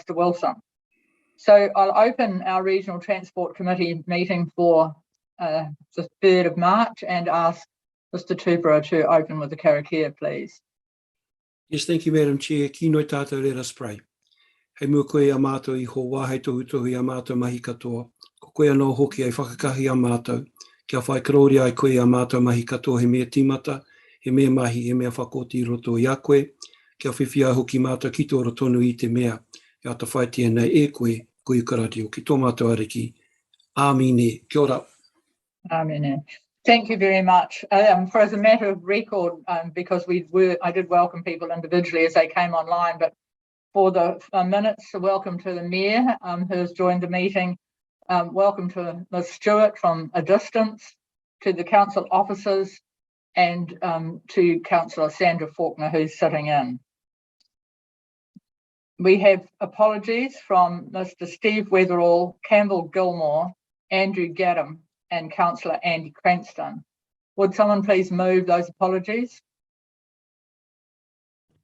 Mr. Wilson. So I'll open our Regional Transport Committee meeting for the 3rd of March and ask Mr. Tupera to open with the Karakia, please. Yes, thank you, Madam Chair. Ki noi tātou, let us pray. Hei mua koe a mātou I ho wāhei tohu a mātou mahi katoa. Ko koe anō hoki ai whakakahi a mātou. Kia whai karori ai koe a mātou mahi katoa he mea timata, he mea mahi, he mea whakoti roto I a koe. Kia whiwhia hoki mātou ki tōra tonu I te mea. Ia ta whai tēnei e koe, koe karadio, ki tō mātou ariki. Āmine. Kia ora. Amen. Thank you very much. For as a matter of record, because I did welcome people individually as they came online, but for the minutes, welcome to the Mayor who has joined the meeting. Welcome to Ms. Stewart from a distance, to the council officers, and to Councillor Sandra Faulkner who's sitting in. We have apologies from Mr. Steve Weatherall, Campbell Gilmore, Andrew Gaddam, and Councillor Andy Cranston. Would someone please move those apologies?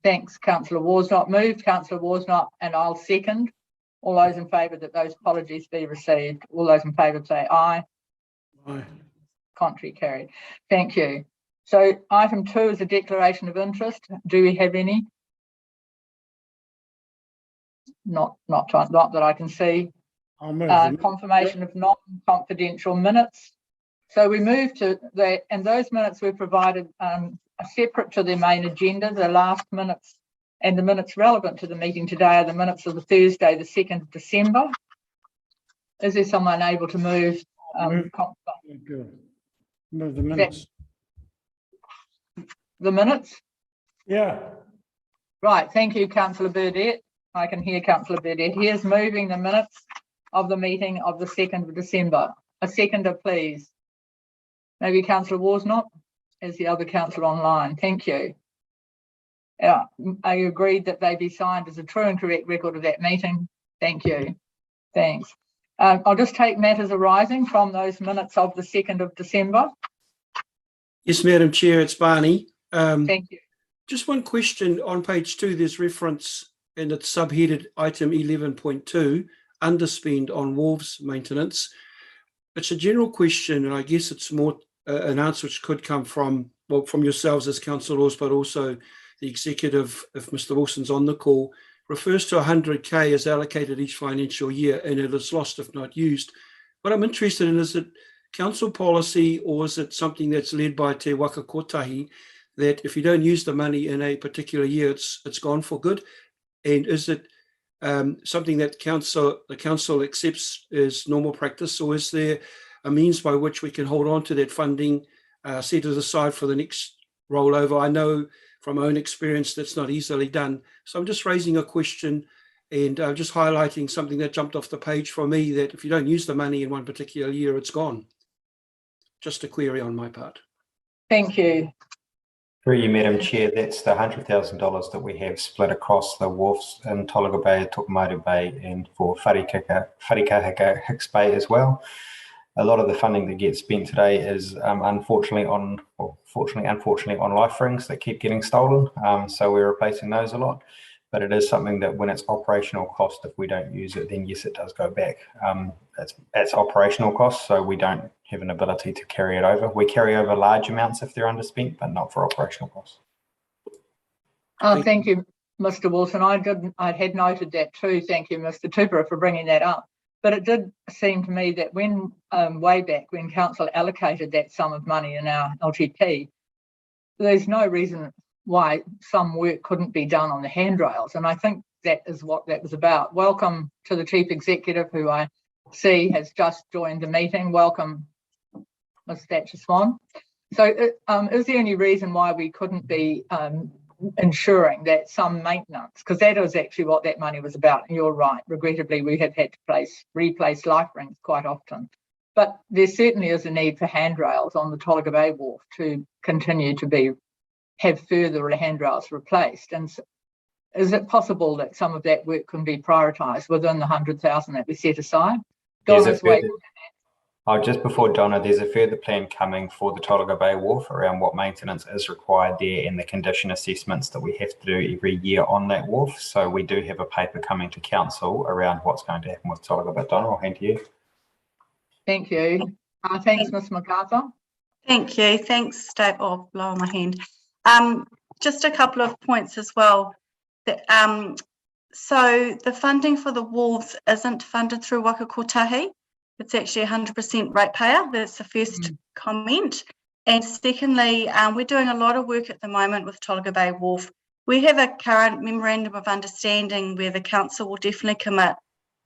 Thanks, Councillor Worsnop. Moved, Councillor Worsnop, and I'll second. All those in favour that those apologies be received. All those in favour say aye. Aye. Contrary carried. Thank you. So item 2 is a declaration of interest. Do we have any? Not that I can see. Confirmation of non-confidential minutes. So we move to that, and those minutes were provided separate to the main agenda. The last minutes and the minutes relevant to the meeting today are the minutes of the Thursday, the 2nd of December. Is there someone able to move? Move the minutes. The minutes? Yeah. Right, thank you, Councillor Burdett. I can hear Councillor Burdett. He is moving the minutes of the meeting of the 2nd of December. A seconder, please. Maybe Councillor Worsnop as the other councillor online. Thank you. Are you agreed that they be signed as a true and correct record of that meeting? Thank you. Thanks. I'll just take matters arising from those minutes of the 2nd of December. Yes, Madam Chair, it's Barney. Thank you. Just one question. On page 2, there's reference, and it's subheaded item 11.2, underspend on wharves maintenance. It's a general question, and I guess it's more an answer which could come from yourselves as councillors, but also the executive, if Mr. Wilson's on the call. Refers to 100k as allocated each financial year, and it is lost if not used. What I'm interested in, is it council policy, or is it something that's led by Te Waka Kotahi, that if you don't use the money in a particular year, it's gone for good? And is it something that the council accepts as normal practice, or is there a means by which we can hold on to that funding, set it aside for the next rollover? I know from my own experience that's not easily done. So I'm just raising a question and just highlighting something that jumped off the page for me, that if you don't use the money in one particular year, it's gone. Just a query on my part. Thank you. Through you, Madam Chair, that's the $100,000 that we have split across the wharfs in Tolaga Bay, Tukumaru Bay, and for Wharikahaka Hicks Bay as well. A lot of the funding that gets spent today is unfortunately on life rings that keep getting stolen. So we're replacing those a lot. But it is something that when it's operational cost, if we don't use it, then yes, it does go back. It's operational costs, so we don't have an ability to carry it over. We carry over large amounts if they're underspent, but not for operational costs. Thank you, Mr. Wilson. I had noted that too. Thank you, Mr. Tupera, for bringing that up. But it did seem to me that when way back when council allocated that sum of money in our LTP, there's no reason why some work couldn't be done on the handrails. And I think that is what that was about. Welcome to the Chief Executive, who I see has just joined the meeting. Welcome, Ms. Thatcher Swan. So is there any reason why we couldn't be ensuring that some maintenance, because that is actually what that money was about. And you're right, regrettably, we have had to replace life rings quite often. But there certainly is a need for handrails on the Tolaga Bay Wharf to continue to have further handrails replaced. And so, is it possible that some of that work can be prioritised within the 100,000 that we set aside? Oh, just before Donna, there's a further plan coming for the Tolaga Bay Wharf around what maintenance is required there and the condition assessments that we have to do every year on that wharf. So we do have a paper coming to council around what's going to happen with Tolaga Bay. Donna, I'll hand to you. Thank you. Thanks, Ms MacArthur. Thank you. Thanks, Dave. Oh, blow on my hand. Just a couple of points as well. So the funding for the wharves isn't funded through Waka Kotahi. It's actually 100% ratepayer. That's the first comment. And secondly, we're doing a lot of work at the moment with Tolaga Bay Wharf. We have a current memorandum of understanding where the council will definitely commit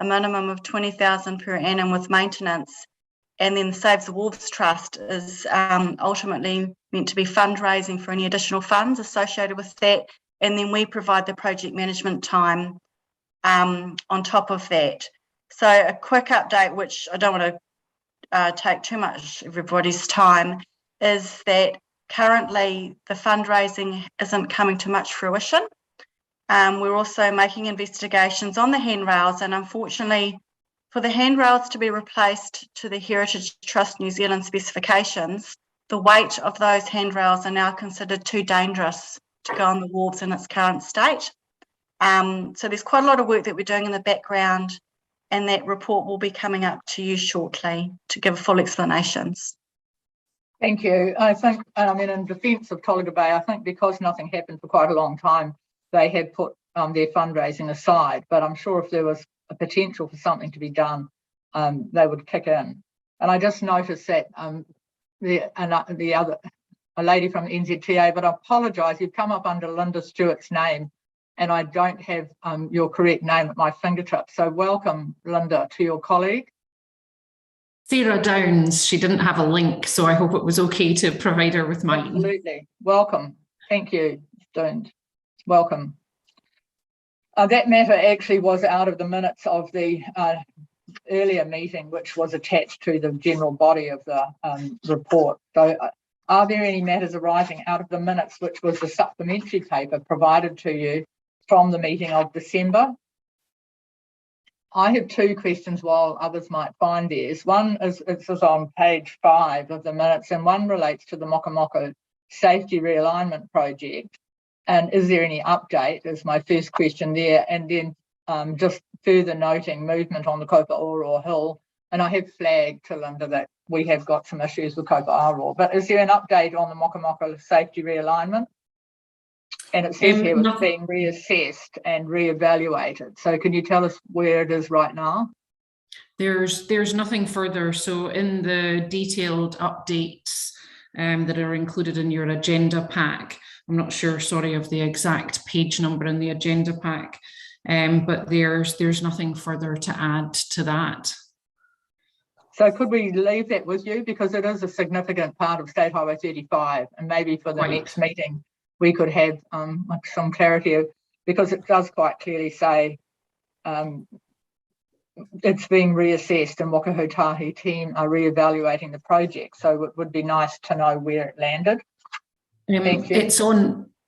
a minimum of $20,000 per annum with maintenance. And then the Saves the Wharves Trust is ultimately meant to be fundraising for any additional funds associated with that. And then we provide the project management time on top of that. So a quick update, which I don't want to take too much of everybody's time, is that currently the fundraising isn't coming to much fruition. We're also making investigations on the handrails, and unfortunately, for the handrails to be replaced to the Heritage Trust New Zealand specifications, the weight of those handrails are now considered too dangerous to go on the wharves in its current state. So there's quite a lot of work that we're doing in the background, and that report will be coming up to you shortly to give full explanations. Thank you. I think, in defence of Tolaga Bay, I think because nothing happened for quite a long time, they have put their fundraising aside, but I'm sure if there was a potential for something to be done, they would kick in. And I just noticed that a lady from NZTA, but I apologise, you've come up under Linda Stewart's name, and I don't have your correct name at my fingertips. So welcome, Linda, to your colleague. Sarah Downs, she didn't have a link, so I hope it was okay to provide her with mine. Absolutely. Welcome. Thank you, Downs. Welcome. That matter actually was out of the minutes of the earlier meeting, which was attached to the general body of the report. So are there any matters arising out of the minutes, which was the supplementary paper provided to you from the meeting of December? I have two questions while others might find theirs. One is on page 5 of the minutes, and one relates to the Mokomoko Safety Realignment Project. And is there any update is my first question there. And then just further noting movement on the Kopaoro Hill. And I have flagged to Linda that we have got some issues with Kopaoro, but is there an update on the Mokomoko Safety Realignment? And it says here it's being reassessed and reevaluated. So can you tell us where it is right now? There's nothing further. So in the detailed updates that are included in your agenda pack, I'm not sure, sorry, of the exact page number in the agenda pack, but there's nothing further to add to that. So could we leave that with you, because it is a significant part of State Highway 35, and maybe for the next meeting we could have some clarity, because it does quite clearly say it's being reassessed and Waka Kotahi team are reevaluating the project. So it would be nice to know where it landed. Thank you.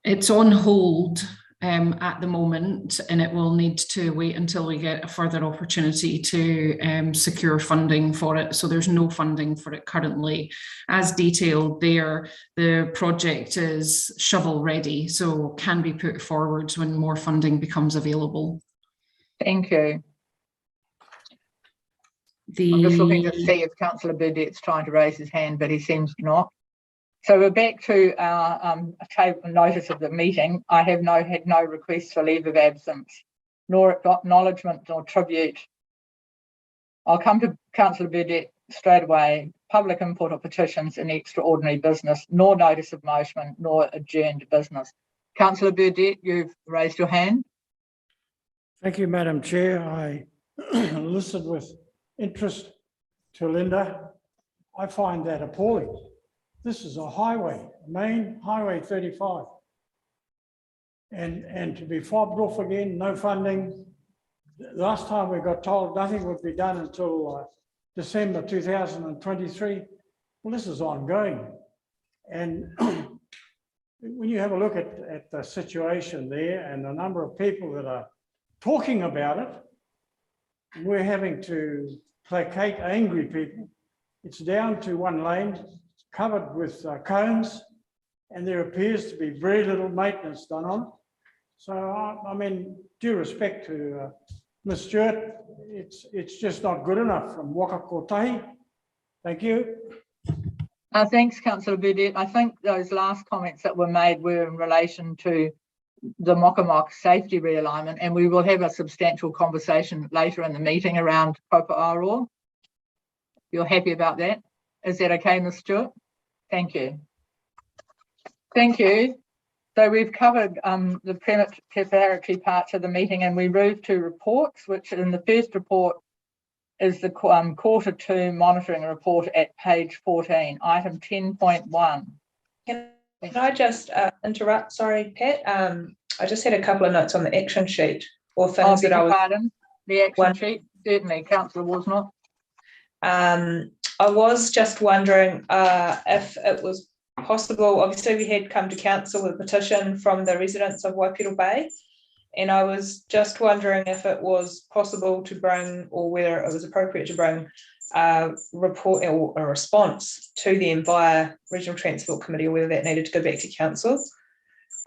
It's on hold at the moment, and it will need to wait until we get a further opportunity to secure funding for it. So there's no funding for it currently. As detailed there, the project is shovel ready, so can be put forward when more funding becomes available. Thank you. I'm just looking to see if Councillor Burdett's trying to raise his hand, but he seems not. So we're back to our notice of the meeting. I have had no requests for leave of absence, nor acknowledgement or tribute. I'll come to Councillor Burdett straight away. Public input or petitions in extraordinary business, nor notice of motion, nor adjourned business. Councillor Burdett, you've raised your hand. Thank you, Madam Chair. I listened with interest to Linda. I find that appalling. This is a highway, main highway 35. And to be fobbed off again, no funding. Last time we got told nothing would be done until December 2023. Well, this is ongoing. And when you have a look at the situation there and the number of people that are talking about it, we're having to placate angry people It's down to one lane, covered with cones, and there appears to be very little maintenance done on it. So, I mean, due respect to Ms. Stewart, it's just not good enough from Waka Kotahi. Thank you. Thanks, Councillor Burdett. I think those last comments that were made were in relation to the Mokamok safety realignment, and we will have a substantial conversation later in the meeting around Kopaaro. You're happy about that? Is that okay, Ms. Stewart? Thank you. Thank you. So we've covered the preparatory parts of the meeting, and we move to reports, which in the first report is the quarter 2 monitoring report at page 14, item 10.1. Can I just interrupt? Sorry, Pat. I just had a couple of notes on the action sheet or things that I was. Pardon, the action sheet, certainly, Councillor Worsnott. I was just wondering if it was possible. Obviously, we had come to council with a petition from the residents of Waipiro Bay, and I was just wondering if it was possible to bring, or whether it was appropriate to bring, a report or a response to them via Regional Transport Committee, or whether that needed to go back to council.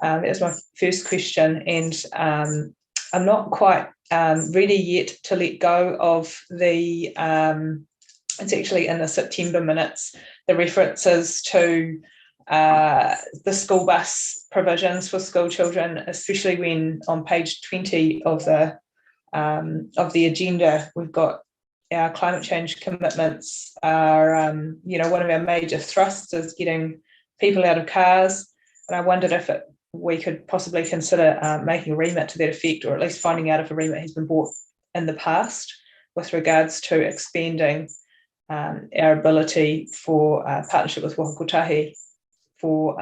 That was my first question, and I'm not quite ready yet to let go of the. It's actually in the September minutes, the references to the school bus provisions for school children, especially when on page 20 of the agenda we've got our climate change commitments. Are one of our major thrusts is getting people out of cars, and I wondered if we could possibly consider making a remit to that effect, or at least finding out if a remit has been brought in the past with regards to expanding our ability for partnership with Waka Kotahi for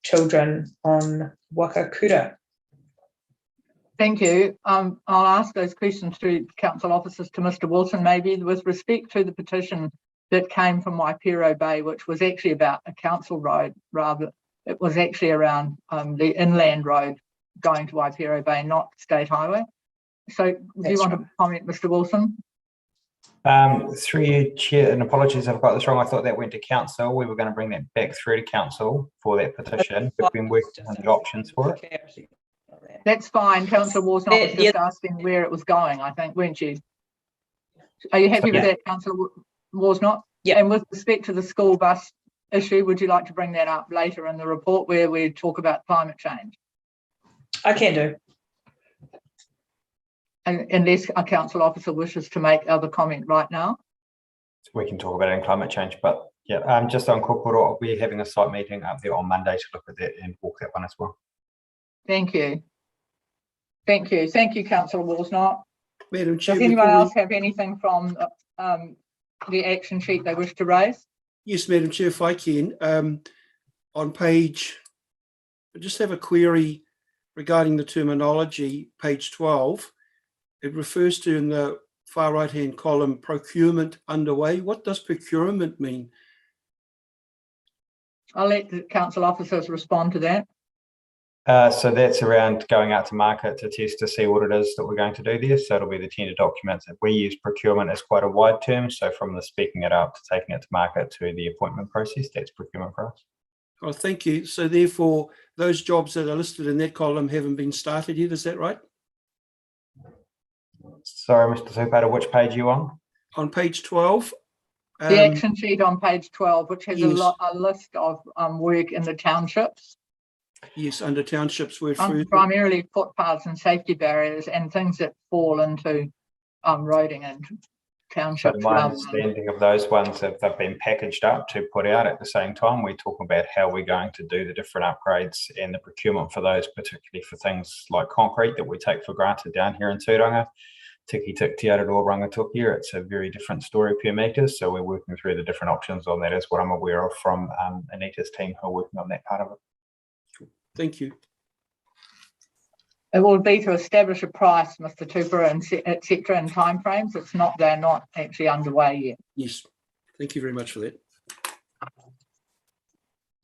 children on Waka Kura. Thank you. I'll ask those questions to council officers, to Mr. Wilson, maybe with respect to the petition that came from Waipiro Bay, which was actually about a council road, rather. It was actually around the inland road going to Waipiro Bay, not state highway. So do you want to comment, Mr. Wilson? Through you, Chair, and apologies if I've got this wrong. I thought that went to council. We were going to bring that back through to council for that petition. We've been working on the options for it. That's fine. Councillor Worsnott was just asking where it was going, I think, weren't you? Are you happy with that, Councillor Worsnott? Yeah. And with respect to the school bus issue, would you like to bring that up later in the report where we talk about climate change? I can do. Unless a council officer wishes to make other comment right now. We can talk about it in climate change, but yeah, just on Kokoro, we're having a site meeting up there on Monday to look at that and walk that one as well. Thank you. Thank you. Thank you, Councillor Worsnott. Madam Chair, does anyone else have anything from the action sheet they wish to raise? Yes, Madam Chair, if I can. On page, I just have a query regarding the terminology, page 12. It refers to, in the far right-hand column, procurement underway. What does procurement mean? I'll let the council officers respond to that. So that's around going out to market to test to see what it is that we're going to do there. So it'll be the tender documents. We use procurement as quite a wide term. So from the speaking it up to taking it to market to the appointment process, that's procurement for us. Oh, thank you. So therefore, those jobs that are listed in that column haven't been started yet, is that right? Sorry, Mr. Supata, which page are you on? On page 12. The action sheet on page 12, which has a list of work in the townships. Yes, under townships, we're primarily footpaths and safety barriers and things that fall into roading and townships. So my understanding of those ones, they've been packaged up to put out at the same time. We talk about how we're going to do the different upgrades and the procurement for those, particularly for things like concrete that we take for granted down here in Tūranga. Tiki Tik Te Aroha Rangatukia, it's a very different story per metre. So we're working through the different options on that, is what I'm aware of from Anita's team who are working on that part of it. Thank you. It will be to establish a price, Mr. Tupera, and etc. in timeframes. It's not; they're not actually underway yet. Yes, thank you very much for that.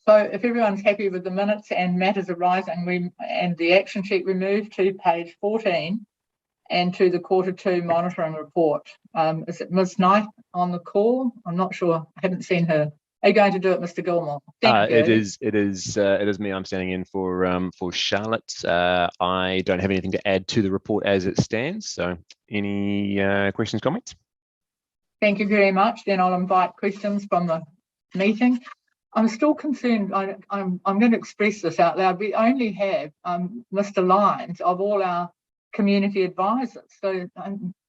So, if everyone's happy with the minutes and matters arising, and the action sheet, we move to page 14, and to the Q2 monitoring report. Is it Ms. Knight on the call? I'm not sure. I haven't seen her. Are you going to do it, Mr. Gilmore? Thank you. It is me. I'm standing in for Charlotte. I don't have anything to add to the report as it stands. So, any questions, comments? Thank you very much. Then I'll invite questions from the meeting. I'm still concerned. I'm going to express this out loud. We only have Mr. Lyons of all our community advisors. So,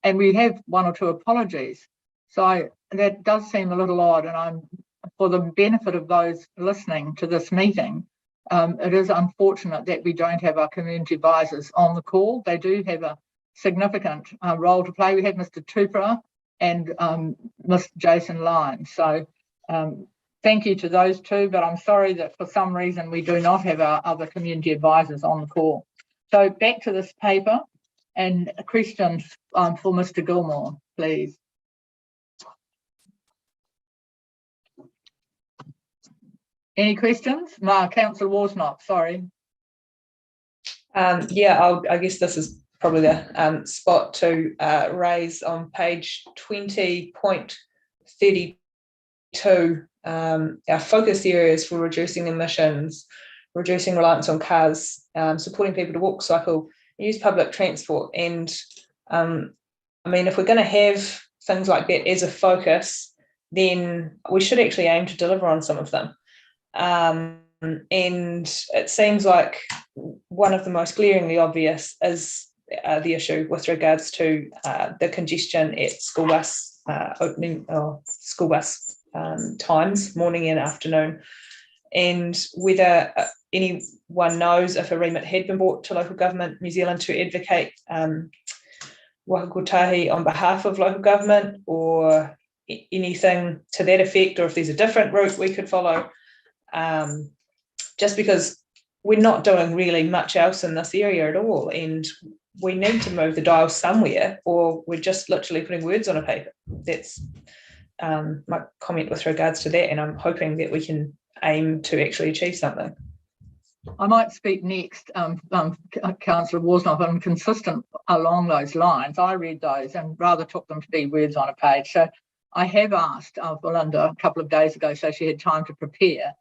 and we have one or two apologies. So that does seem a little odd. And for the benefit of those listening to this meeting, it is unfortunate that we don't have our community advisors on the call. They do have a significant role to play. We have Mr. Tupra and Mr. Jason Lyons. So thank you to those two, but I'm sorry that for some reason we do not have our other community advisors on the call. So back to this paper and a question for Mr. Gilmore, please. Any questions? No, Councillor Worsnop, sorry. Yeah, I guess this is probably the spot to raise on page 20.32. Our focus areas for reducing emissions, reducing reliance on cars, supporting people to walk, cycle, use public transport. And I mean, if we're going to have things like that as a focus, then we should actually aim to deliver on some of them. And it seems like one of the most glaringly obvious is the issue with regards to the congestion at school bus times, morning and afternoon, and whether anyone knows if a remit had been brought to local government New Zealand to advocate Waka Kotahi on behalf of local government, or anything to that effect, or if there's a different route we could follow. Just because we're not doing really much else in this area at all, and we need to move the dial somewhere, or we're just literally putting words on a paper. That's my comment with regards to that, and I'm hoping that we can aim to actually achieve something. I might speak next, Councillor Worsnop. I'm consistent along those lines. I read those and rather took them to be words on a page. So I have asked Belinda a couple of days ago, so she had time to prepare.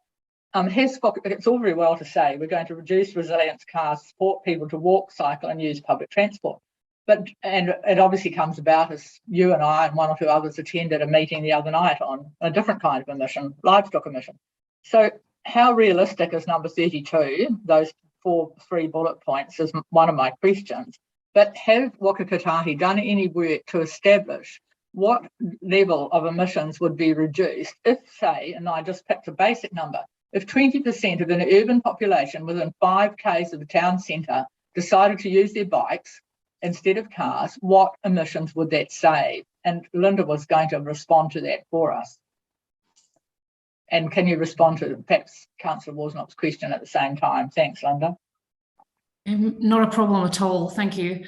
It's all very well to say we're going to reduce resilience cars, support people to walk, cycle and use public transport. And it obviously comes about as you and I and one or two others attended a meeting the other night on a different kind of emission, livestock emission. So how realistic is number 32, those three bullet points, is one of my questions. But have Waka Kotahi done any work to establish what level of emissions would be reduced if, say, and I just picked a basic number, if 20% of an urban population within 5 k's of the town centre decided to use their bikes instead of cars, what emissions would that save? And Linda was going to respond to that for us. And can you respond to perhaps Councillor Worsnop's question at the same time? Thanks, Linda. Not a problem at all, thank you.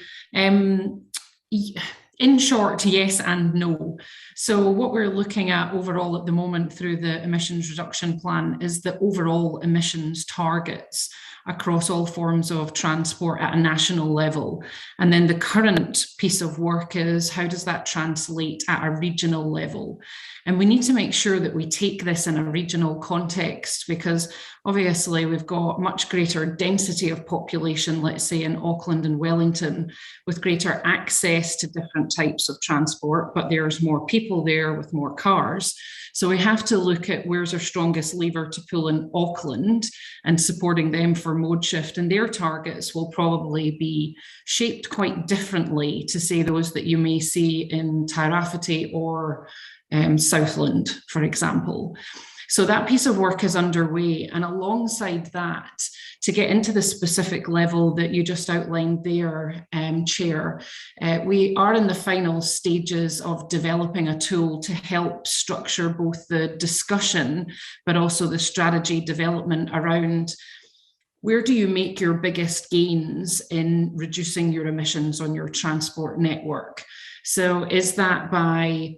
In short, yes and no. So what we're looking at overall at the moment through the emissions reduction plan is the overall emissions targets across all forms of transport at a national level. And then the current piece of work is how does that translate at a regional level? And we need to make sure that we take this in a regional context, because obviously we've got much greater density of population, let's say in Auckland and Wellington, with greater access to different types of transport, but there's more people there with more cars. So we have to look at where's our strongest lever to pull in Auckland and supporting them for mode shift, and their targets will probably be shaped quite differently to say those that you may see in Tairāwhiti or Southland, for example. So that piece of work is underway, and alongside that, to get into the specific level that you just outlined there, Chair, we are in the final stages of developing a tool to help structure both the discussion but also the strategy development around where do you make your biggest gains in reducing your emissions on your transport network. So is that by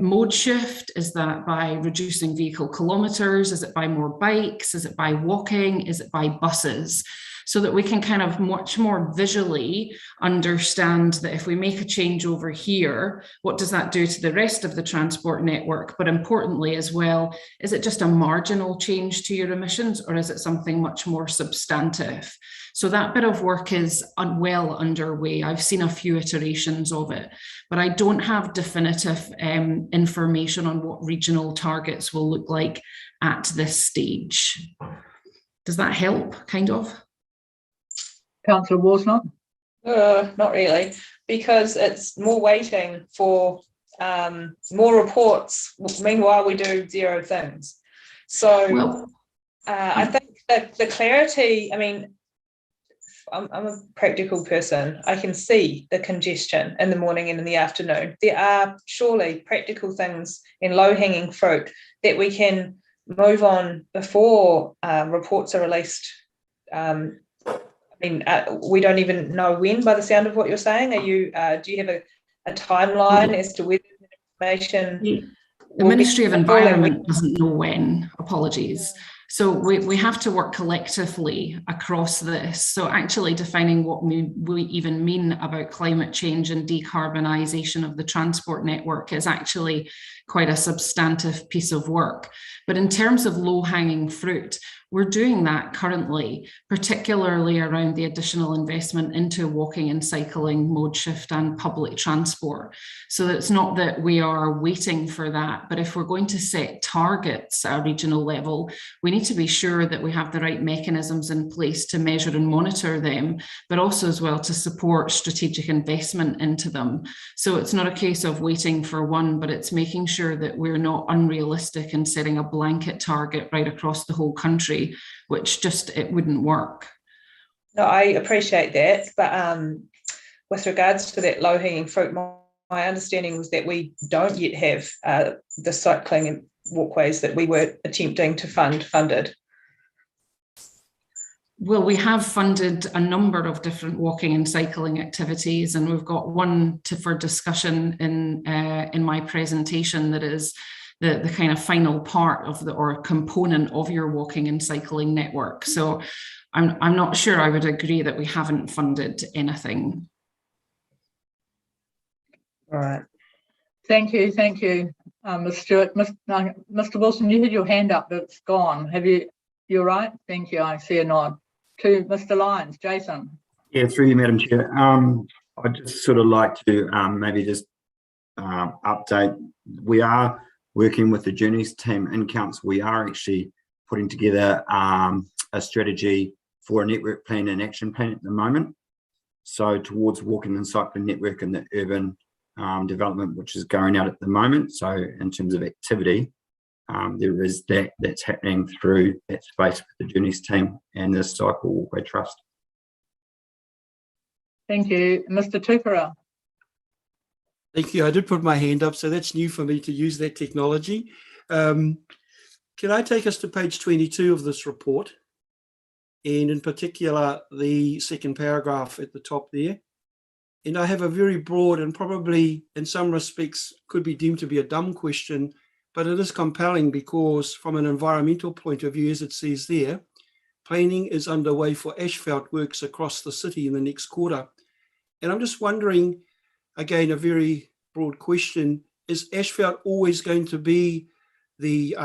mode shift? Is that by reducing vehicle kilometres? Is it by more bikes? Is it by walking? Is it by buses? so that we can kind of much more visually understand that if we make a change over here, what does that do to the rest of the transport network? But importantly as well, is it just a marginal change to your emissions, or is it something much more substantive? So that bit of work is well underway. I've seen a few iterations of it, but I don't have definitive information on what regional targets will look like at this stage. Does that help, kind of? Councillor Worsnop? Not really, because it's more waiting for more reports. Meanwhile, we do zero things. So Well, I think that the clarity, I mean, I'm a practical person. I can see the congestion in the morning and in the afternoon. There are surely practical things and low-hanging fruit that we can move on before reports are released. I mean, we don't even know when, by the sound of what you're saying. Are you? Do you have a timeline as to whether the information? The Ministry of Environment doesn't know when. Apologies. So we have to work collectively across this. So actually defining what we even mean about climate change and decarbonisation of the transport network is actually quite a substantive piece of work. But in terms of low-hanging fruit, we're doing that currently, particularly around the additional investment into walking and cycling, mode shift and public transport. So it's not that we are waiting for that, but if we're going to set targets at a regional level, we need to be sure that we have the right mechanisms in place to measure and monitor them, but also as well to support strategic investment into them. So it's not a case of waiting for one, but it's making sure that we're not unrealistic in setting a blanket target right across the whole country, which just, it wouldn't work. No, I appreciate that, but with regards to that low-hanging fruit, my understanding was that we don't yet have the cycling and walkways that we were attempting to funded. Well, we have funded a number of different walking and cycling activities, and we've got one for discussion in my presentation that is the kind of final part of or component of your walking and cycling network. So I'm not sure I would agree that we haven't funded anything. All right. Thank you, Ms. Stewart. Mr. Wilson, you had your hand up, but it's gone. You're right? Thank you. I see a nod. To Mr. Lyons, Jason. Yeah, through you, Madam Chair. I'd just sort of like to maybe just update. We are working with the Journeys team in Council. We are actually putting together a strategy for a network plan and action plan at the moment. So towards walking and cycling network and the urban development, which is going out at the moment. So in terms of activity, there is that's happening through that space with the Journeys team and the Cycle Walkway Trust. Thank you. Mr. Tupera. Thank you. I did put my hand up, so that's new for me to use that technology. Can I take us to page 22 of this report? And in particular, the second paragraph at the top there. And I have a very broad and probably in some respects could be deemed to be a dumb question, but it is compelling because from an environmental point of view, as it says there, planning is underway for asphalt works across the city in the next quarter. And I'm just wondering, again, a very broad question, is asphalt always going to be the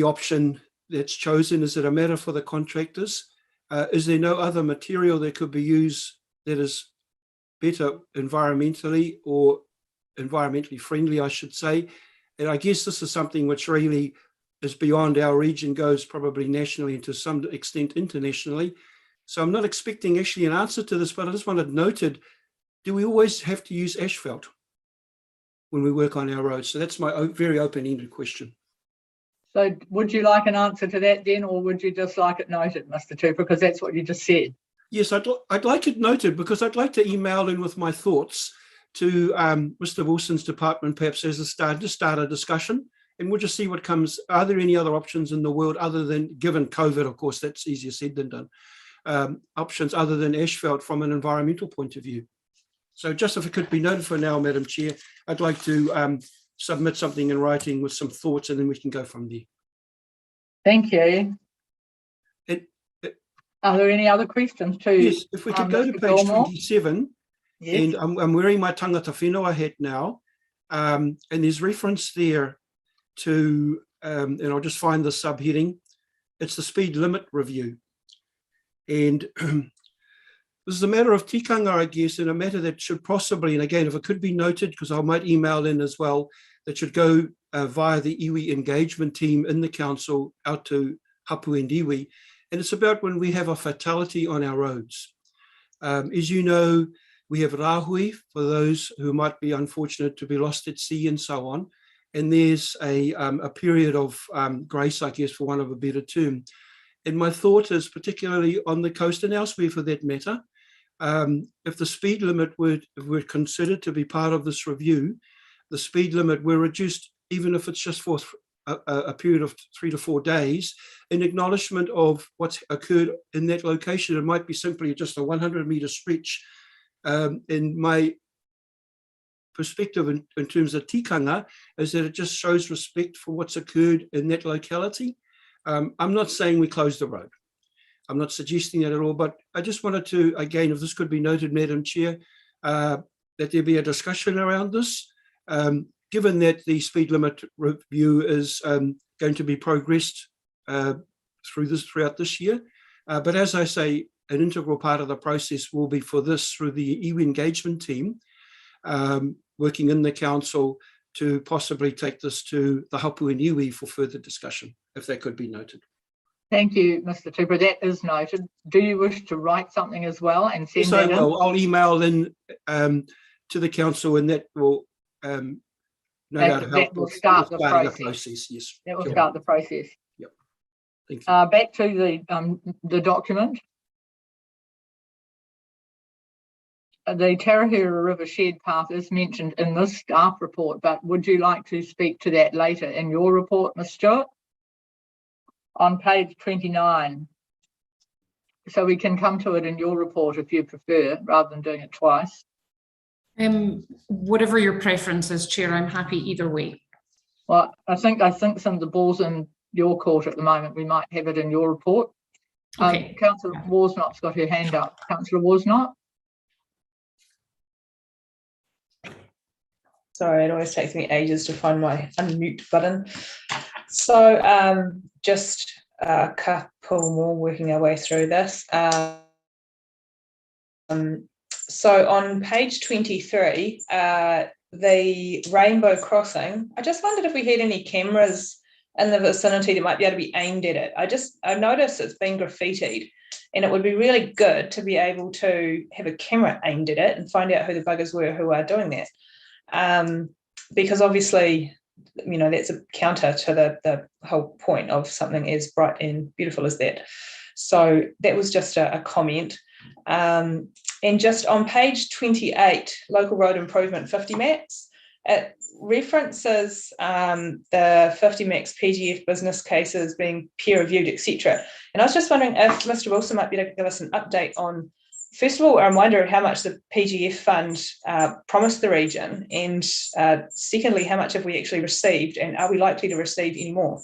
option that's chosen? Is it a matter for the contractors? Is there no other material that could be used that is better environmentally or environmentally friendly, I should say? And I guess this is something which really is beyond our region, goes probably nationally and to some extent internationally. So I'm not expecting actually an answer to this, but I just wanted noted, do we always have to use asphalt when we work on our roads? So that's my very open-ended question. So would you like an answer to that then, or would you just like it noted, Mr. Tupper, because that's what you just said? Yes, I'd like it noted because I'd like to email in with my thoughts to Mr. Wilson's department, perhaps as a start, to start a discussion, and we'll just see what comes. Are there any other options in the world other than, given COVID, of course, that's easier said than done, options other than asphalt from an environmental point of view? So just if it could be noted for now, Madam Chair, I'd like to submit something in writing with some thoughts, and then we can go from there. Thank you. Are there any other questions too? Yes, if we could go to Mr. page Gilmore? 27, Yes. and I'm wearing my tangata whenua hat now, and there's reference there to, and I'll just find the subheading, it's the speed limit review. And this is a matter of tikanga, I guess, and a matter that should possibly, and again, if it could be noted, because I might email in as well, that should go via the iwi engagement team in the council out to Hapu and iwi. And it's about when we have a fatality on our roads. As you know, we have rahui for those who might be unfortunate to be lost at sea and so on. And there's a period of grace, I guess, for want of a better term. And my thought is particularly on the coast and elsewhere for that matter, if the speed limit were considered to be part of this review, the speed limit were reduced, even if it's just for a period of 3 to 4 days, in acknowledgement of what's occurred in that location. It might be simply just a 100-metre stretch. In my perspective in terms of tikanga, is that it just shows respect for what's occurred in that locality. I'm not saying we close the road. I'm not suggesting that at all, but I just wanted to, again, if this could be noted, Madam Chair, that there be a discussion around this, given that the speed limit review is going to be progressed throughout this year. But as I say, an integral part of the process will be for this through the iwi engagement team, working in the council to possibly take this to the hapu and iwi for further discussion, if that could be noted. Thank you, Mr. Tupper. That is noted. Do you wish to write something as well and send Yes, that I will. I'll email in to the council, and that will no doubt help. That will start the process. Yes, that will start the process. Yep. Thank you. Back to the document. The Tarahira River Shared Path is mentioned in this staff report, but would you like to speak to that later in your report, Ms. Stewart? On page 29. So we can come to it in your report if you prefer, rather than doing it twice. Whatever your preference is, Chair, I'm happy either way. Well, I think some of the ball's in your court at the moment. We might have it in your report. Okay. Councillor Worsnop's got her hand up. Councillor Worsnop. Sorry, it always takes me ages to find my unmute button. So just a couple more working our way through this. So on page 23, the rainbow crossing, I just wondered if we had any cameras in the vicinity that might be able to be aimed at it. I noticed it's been graffitied, and it would be really good to be able to have a camera aimed at it and find out who the buggers were who are doing that. Because obviously, you know, that's a counter to the whole point of something as bright and beautiful as that. So that was just a comment. And just on page 28, local road improvement 50 max, it references the 50 max PGF business cases being peer reviewed, etc. And I was just wondering if Mr. Wilson might be able to give us an update on, first of all, a reminder of how much the PGF fund promised the region, and secondly, how much have we actually received, and are we likely to receive any more?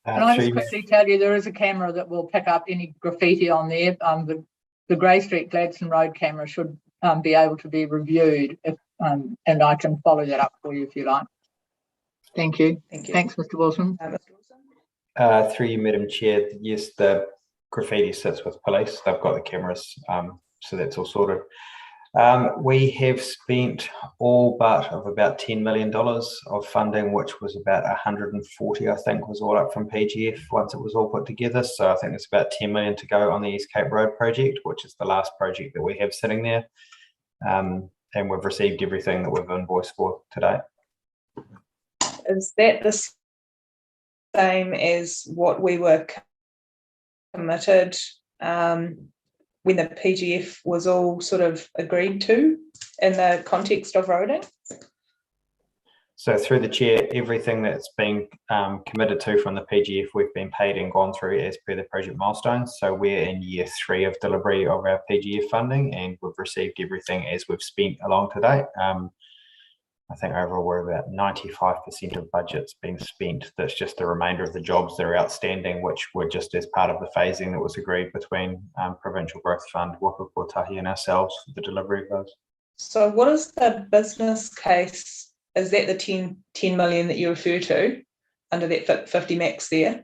Can I just quickly tell you, there is a camera that will pick up any graffiti on there. The Grey Street Gladstone Road camera should be able to be reviewed, if, and I can follow that up for you if you like. Thank you. Thank you. Thanks, Mr. Wilson. Mr. Wilson? Through you, Madam Chair, yes, the graffiti sits with police. They've got the cameras, so that's all sorted. We have spent all but of about $10 million of funding, which was about 140, I think, was all up from PGF once it was all put together. So I think there's about 10 million to go on the East Cape Road project, which is the last project that we have sitting there. And we've received everything that we've invoiced for today. Is that the same as what we were committed when the PGF was all sort of agreed to in the context of roading? So through the chair, everything that's been committed to from the PGF, we've been paid and gone through as per the project milestones. So we're in year 3 of delivery of our PGF funding, and we've received everything as we've spent along to date. I think overall we're about 95% of budgets being spent. That's just the remainder of the jobs that are outstanding, which were just as part of the phasing that was agreed between Provincial Growth Fund, Waka, Kotahi and ourselves for the delivery of those. So what is the business case? Is that the 10 million that you refer to under that 50 max there?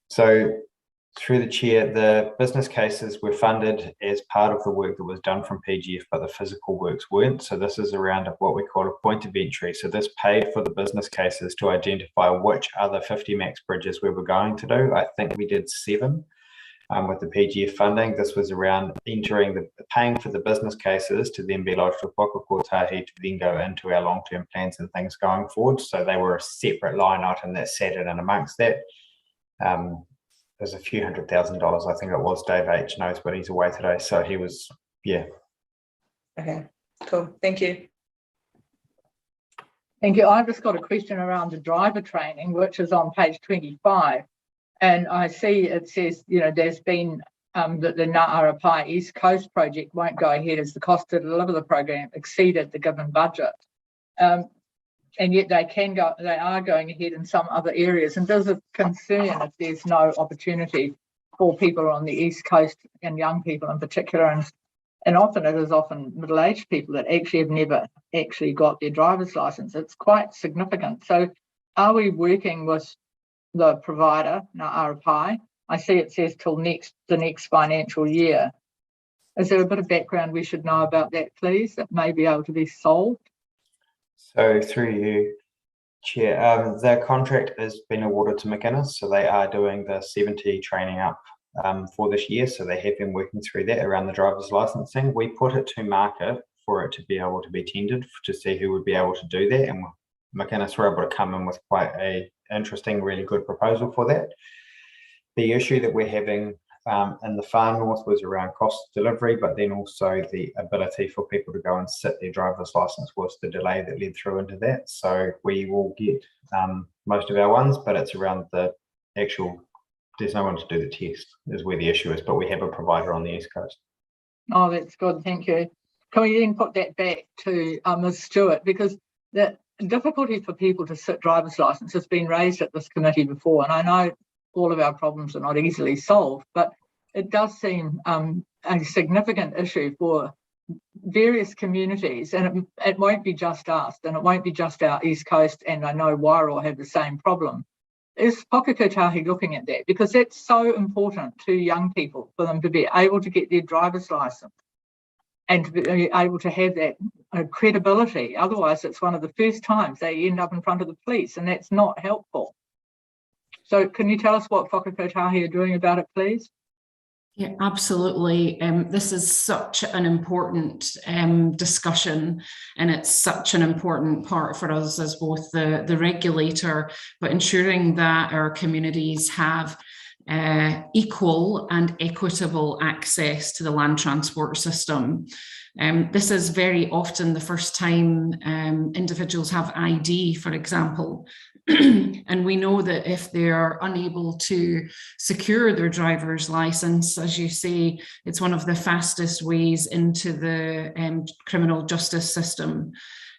So through the chair, the business cases were funded as part of the work that was done from PGF, but the physical works weren't. So this is around what we call a point of entry. So this paid for the business cases to identify which other 50 max bridges we were going to do. I think we did 7 with the PGF funding. This was around paying for the business cases to then be lodged with Waka Kotahi to then go into our long-term plans and things going forward. So they were a separate line item that sat in and amongst that. There's a few $100,000, I think it was. Dave H knows, but he's away today. So he was, yeah. Okay, cool. Thank you. Thank you. I've just got a question around the driver training, which is on page 25. And I see it says, you know, there's been that the Ngā East Coast project won't go ahead as the cost to deliver the program exceeded the given budget. And yet they are going ahead in some other areas. And does it concern if there's no opportunity for people on the East Coast and young people in particular? And often it is middle-aged people that actually have never actually got their driver's license. It's quite significant. So are we working with the provider, Ngā I see it says till the next financial year. Is there a bit of background we should know about that, please, that may be able to be solved? So through you, Chair, the contract has been awarded to McInnes, so they are doing the 70 training up for this year. So they have been working through that around the driver's licensing. We put it to market for it to be able to be tendered to see who would be able to do that, and McInnes were able to come in with quite a interesting, really good proposal for that. The issue that we're having in the far north was around cost delivery, but then also the ability for people to go and sit their driver's license was the delay that led through into that. So we will get most of our ones, but it's around the actual, there's no one to do the test is where the issue is, but we have a provider on the East Coast. Oh, that's good, thank you. Can we then put that back to Ms. Stewart, because the difficulty for people to sit driver's license has been raised at this committee before, and I know all of our problems are not easily solved, but it does seem a significant issue for various communities, and it won't be just us, and it won't be just our East Coast, and I know Wairoa have the same problem. Is Waka Kotahi looking at that? Because that's so important to young people, for them to be able to get their driver's license and to be able to have that credibility. Otherwise, it's one of the first times they end up in front of the police, and that's not helpful. So can you tell us what Waka Kotahi are doing about it, please? Yeah, absolutely. This is such an important discussion, and it's such an important part for us as both the regulator, but ensuring that our communities have equal and equitable access to the land transport system. This is very often the first time individuals have ID, for example. And we know that if they're unable to secure their driver's license, as you say, it's one of the fastest ways into the criminal justice system.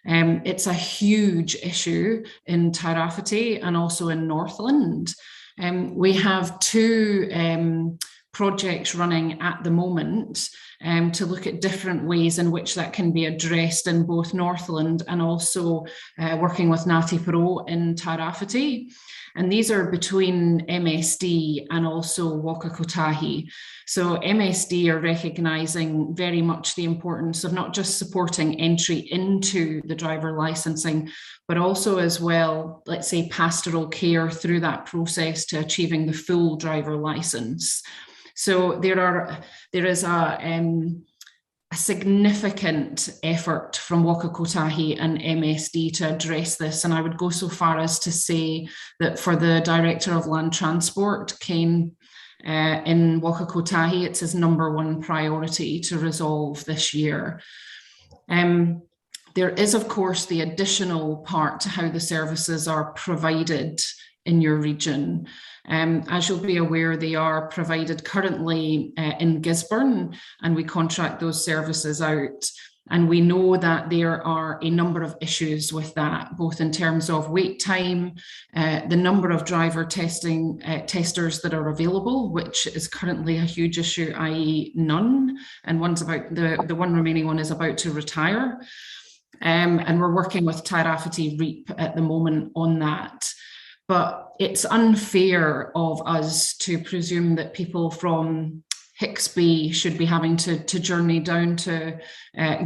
It's a huge issue in Tairāwhiti and also in Northland. We have 2 projects running at the moment to look at different ways in which that can be addressed in both Northland and also working with Ngāti Porou in Tairāwhiti. And these are between MSD and also Waka Kotahi. So MSD are recognising very much the importance of not just supporting entry into the driver licensing, but also as well, let's say, pastoral care through that process to achieving the full driver licence. So there is a significant effort from Waka Kotahi and MSD to address this, and I would go so far as to say that for the Director of Land Transport, Kane, in Waka Kotahi, it's his #1 priority to resolve this year. There is, of course, the additional part to how the services are provided in your region. As you'll be aware, they are provided currently in Gisborne, and we contract those services out. And we know that there are a number of issues with that, both in terms of wait time, the number of driver testers that are available, which is currently a huge issue, i.e. none. And the one remaining one is about to retire. And we're working with Tairāwhiti REAP at the moment on that. But it's unfair of us to presume that people from Hixby should be having to journey down to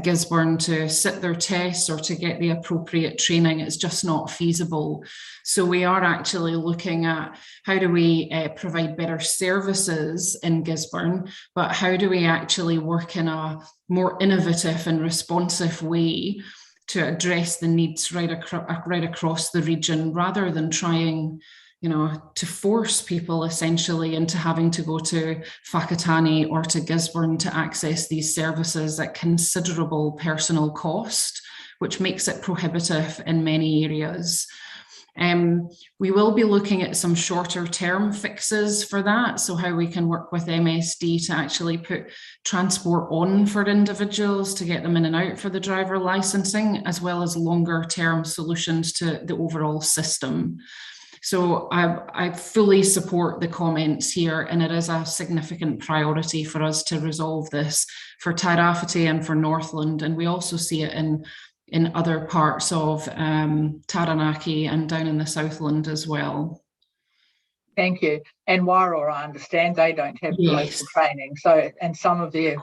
Gisborne to sit their tests or to get the appropriate training. It's just not feasible. So we are actually looking at how do we provide better services in Gisborne, but how do we actually work in a more innovative and responsive way to address the needs right across the region, rather than trying, to force people essentially into having to go to Whakatane or to Gisborne to access these services at considerable personal cost, which makes it prohibitive in many areas. We will be looking at some shorter term fixes for that. So how we can work with MSD to actually put transport on for individuals to get them in and out for the driver licensing, as well as longer term solutions to the overall system. So I fully support the comments here, and it is a significant priority for us to resolve this for Tairāwhiti and for Northland. And we also see it in other parts of Taranaki and down in the Southland as well. Thank you. And Wairoa, I understand they don't have local training. So, and some of their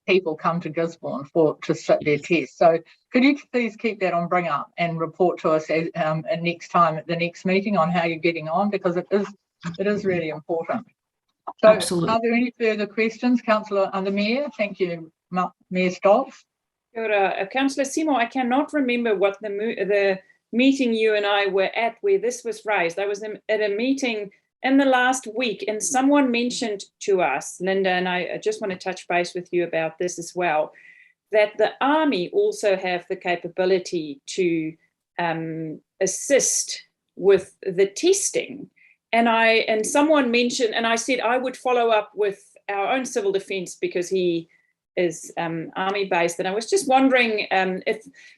people come to Gisborne to sit their tests. So could you please keep that on bring up and report to us next time at the next meeting on how you're getting on, because it is really important. So absolutely. Are there any further questions? Councillor and the Mayor, thank you, Mayor Stoltz. Councillor Seymour, I cannot remember what the meeting you and I were at where this was raised. I was at a meeting in the last week, and someone mentioned to us, Linda, and I just want to touch base with you about this as well, that the Army also have the capability to assist with the testing. And someone mentioned, and I said I would follow up with our own civil defence because he is Army based, and I was just wondering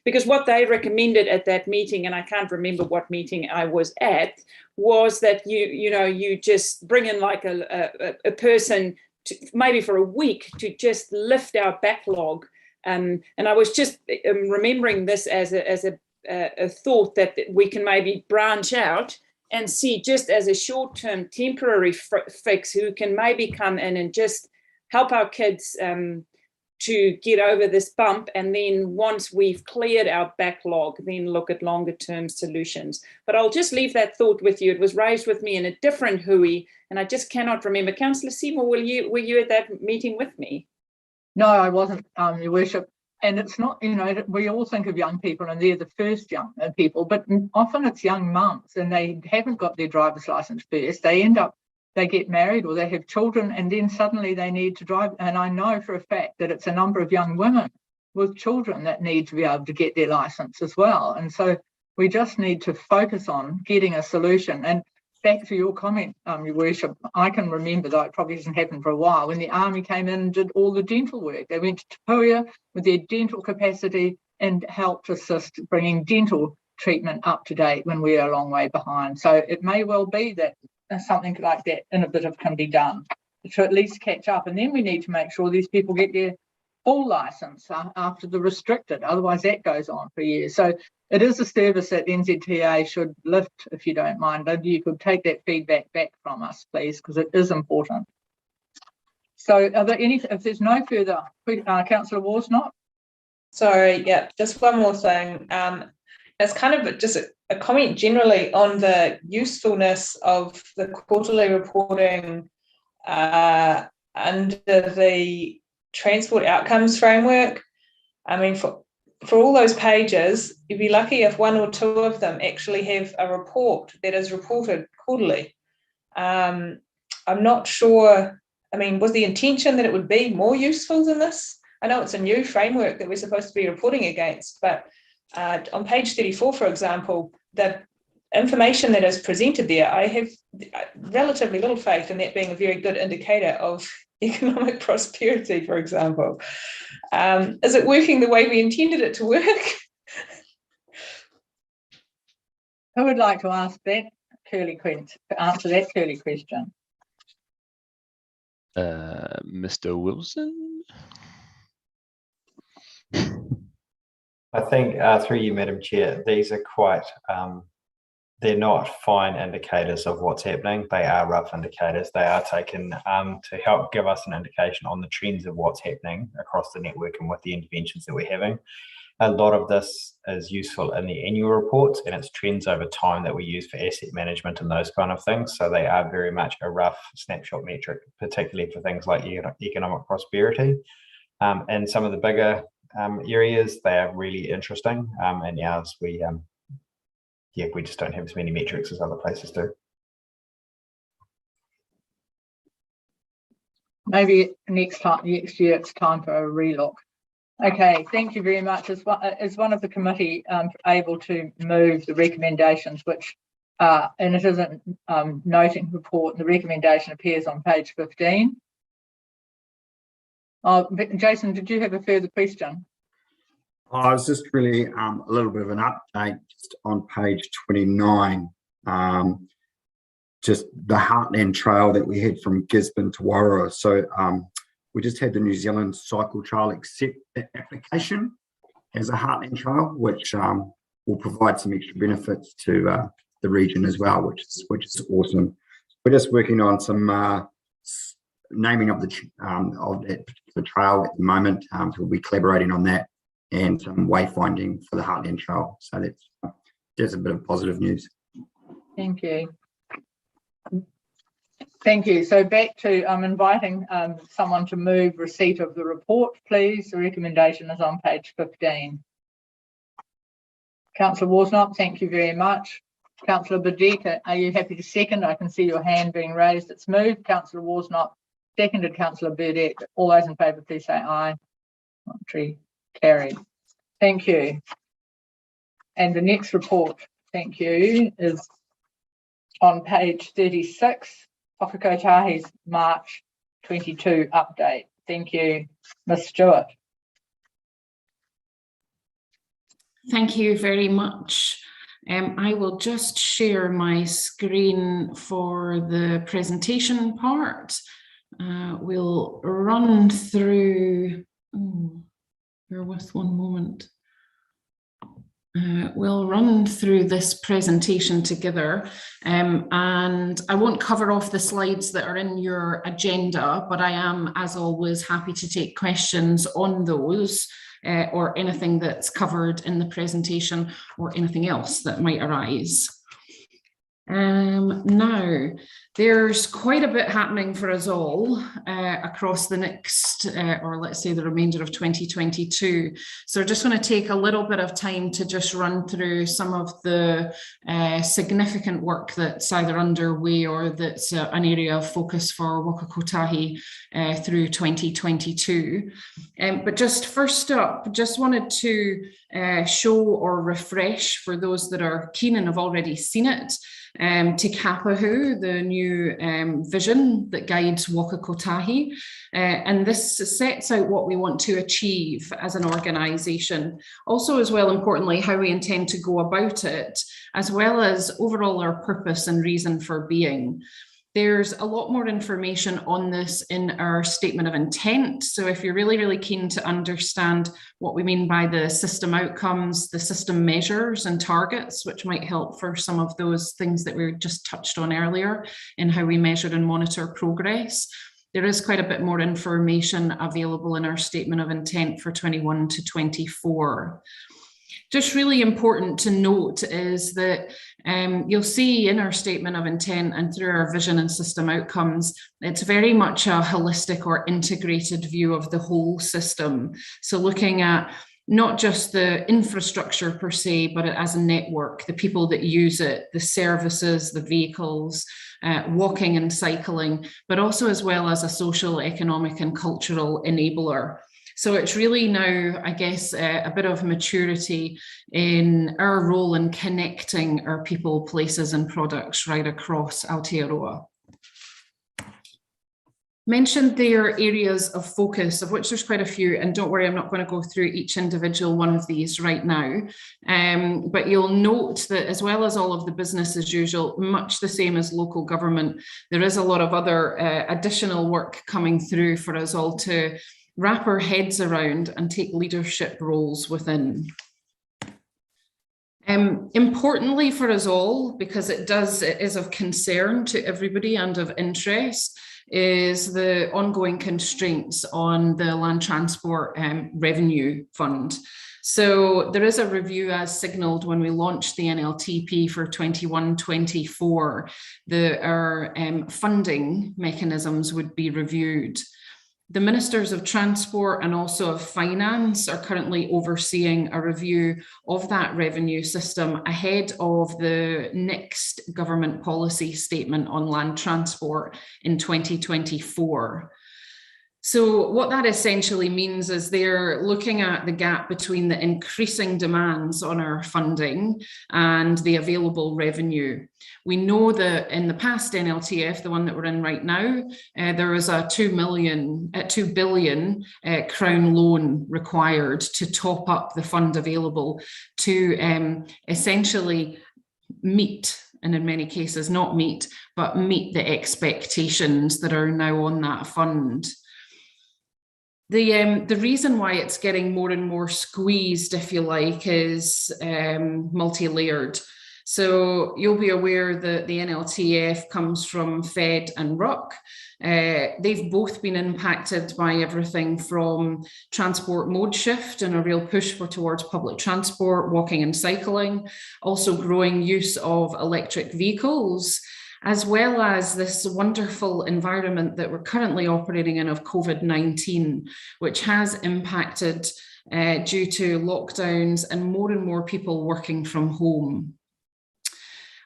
because what they recommended at that meeting, and I can't remember what meeting I was at, was that you just bring in like a person to, maybe for a week, to just lift our backlog, and I was just remembering this as a thought that we can maybe branch out and see just as a short-term temporary fix who can maybe come in and just help our kids to get over this bump, and then once we've cleared our backlog, then look at longer term solutions. But I'll just leave that thought with you. It was raised with me in a different hui, and I just cannot remember. Councillor Seymour, were you at that meeting with me? No, I wasn't, Your Worship. And it's not, we all think of young people and they're the first young people, but often it's young mums and they haven't got their driver's license first. They get married or they have children, and then suddenly they need to drive. And I know for a fact that it's a number of young women with children that need to be able to get their license as well. And so we just need to focus on getting a solution. And back to your comment, Your Worship, I can remember, though it probably hasn't happened for a while, when the Army came in and did all the dental work. They went to Tapuia with their dental capacity and helped assist bringing dental treatment up to date when we are a long way behind. So it may well be that something like that innovative can be done to at least catch up. And then we need to make sure these people get their full license after the restricted, otherwise that goes on for years. So it is a service that NZTA should lift, if you don't mind. Maybe you could take that feedback back from us, please, because it is important. So are there any, if there's no further, Councillor Worsnott? Sorry, yeah, just one more thing. It's kind of just a comment generally on the usefulness of the quarterly reporting under the transport outcomes framework. I mean, for all those pages, you'd be lucky if one or two of them actually have a report that is reported quarterly. I'm not sure, I mean, was the intention that it would be more useful than this? I know it's a new framework that we're supposed to be reporting against, but on page 34, for example, the information that is presented there, I have relatively little faith in that being a very good indicator of economic prosperity, for example. Is it working the way we intended it to work? Who would like to ask that curly question, answer that curly question? Mr. Wilson? I think through you, Madam Chair, these are quite, they're not fine indicators of what's happening. They are rough indicators. They are taken to help give us an indication on the trends of what's happening across the network and with the interventions that we're having. A lot of this is useful in the annual reports, and it's trends over time that we use for asset management and those kind of things. So they are very much a rough snapshot metric, particularly for things like economic prosperity. And some of the bigger areas, they are really interesting. And ours, we just don't have as many metrics as other places do. Maybe next year it's time for a relook. Okay, thank you very much. Is one of the committee able to move the recommendations, which and it isn't noting report, the recommendation appears on page 15. Jason, did you have a further question? I was just really a little bit of an update just on page 29. Just the Heartland Trail that we had from Gisborne to Warra. So we just had the New Zealand Cycle Trail accept that application as a Heartland Trail, which will provide some extra benefits to the region as well, which is awesome. We're just working on some naming of that particular trail at the moment. So we'll be collaborating on that and some wayfinding for the Heartland Trail. So that's a bit of positive news. Thank you. Thank you. So back to inviting someone to move receipt of the report, please. The recommendation is on page 15. Councillor Worsnop, thank you very much. Councillor Badek, are you happy to second? I can see your hand being raised. It's moved. Councillor Worsnop, seconded. Councillor Badek. All those in favour, please say aye. Carried. Thank you. And the next report, thank you, is on page 36, Waka Kotahi's March 22 update. Thank you, Ms. Stewart. Thank you very much. I will just share my screen for the presentation part. We'll run through, bear with one moment. We'll run through this presentation together, and I won't cover off the slides that are in your agenda, but I am, as always, happy to take questions on those or anything that's covered in the presentation or anything else that might arise. Now, there's quite a bit happening for us all across the next, or let's say the remainder of 2022. So we're just going to take a little bit of time to just run through some of the significant work that's either underway or that's an area of focus for Waka Kotahi through 2022. But just first up, just wanted to show or refresh for those that are keen and have already seen it, Te Kapahu, the new vision that guides Waka Kotahi. And this sets out what we want to achieve as an organisation. Also, as well, importantly, how we intend to go about it, as well as overall our purpose and reason for being. There's a lot more information on this in our statement of intent. So if you're really, really keen to understand what we mean by the system outcomes, the system measures and targets, which might help for some of those things that we just touched on earlier in how we measure and monitor progress, there is quite a bit more information available in our statement of intent for 21 to 24. Just really important to note is that you'll see in our statement of intent and through our vision and system outcomes, it's very much a holistic or integrated view of the whole system. So looking at not just the infrastructure per se, but as a network, the people that use it, the services, the vehicles, walking and cycling, but also as well as a social, economic and cultural enabler. So it's really now, I guess, a bit of maturity in our role in connecting our people, places and products right across Aotearoa. mentioned their areas of focus, of which there's quite a few, and don't worry, I'm not going to go through each individual one of these right now, but you'll note that as well as all of the business as usual, much the same as local government, there is a lot of other additional work coming through for us all to wrap our heads around and take leadership roles within. Importantly for us all, because it is of concern to everybody and of interest, is the ongoing constraints on the land transport revenue fund. So there is a review as signalled when we launched the NLTP for 21-24, our funding mechanisms would be reviewed. The Ministers of Transport and also of Finance are currently overseeing a review of that revenue system ahead of the next government policy statement on land transport in 2024. So what that essentially means is they're looking at the gap between the increasing demands on our funding and the available revenue. We know that in the past NLTF, the one that we're in right now, there was a 2 billion Crown loan required to top up the fund available to essentially meet, and in many cases not meet, but meet the expectations that are now on that fund. The reason why it's getting more and more squeezed, if you like, is multi-layered. So you'll be aware that the NLTF comes from Fed and RUC. They've both been impacted by everything from transport mode shift and a real push towards public transport, walking and cycling, also growing use of electric vehicles, as well as this wonderful environment that we're currently operating in of COVID-19, which has impacted due to lockdowns and more people working from home.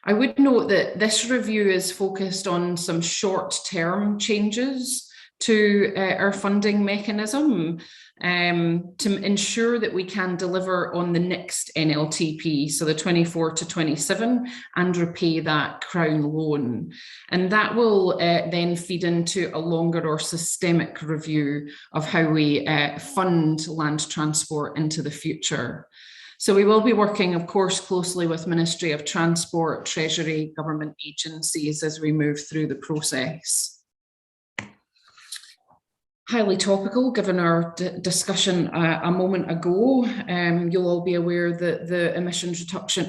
I would note that this review is focused on some short-term changes to our funding mechanism to ensure that we can deliver on the next NLTP, so the 24-27, and repay that Crown loan. And that will then feed into a longer or systemic review of how we fund land transport into the future. So we will be working, of course, closely with Ministry of Transport, Treasury, government agencies as we move through the process. Highly topical, given our discussion a moment ago. You'll all be aware that the emissions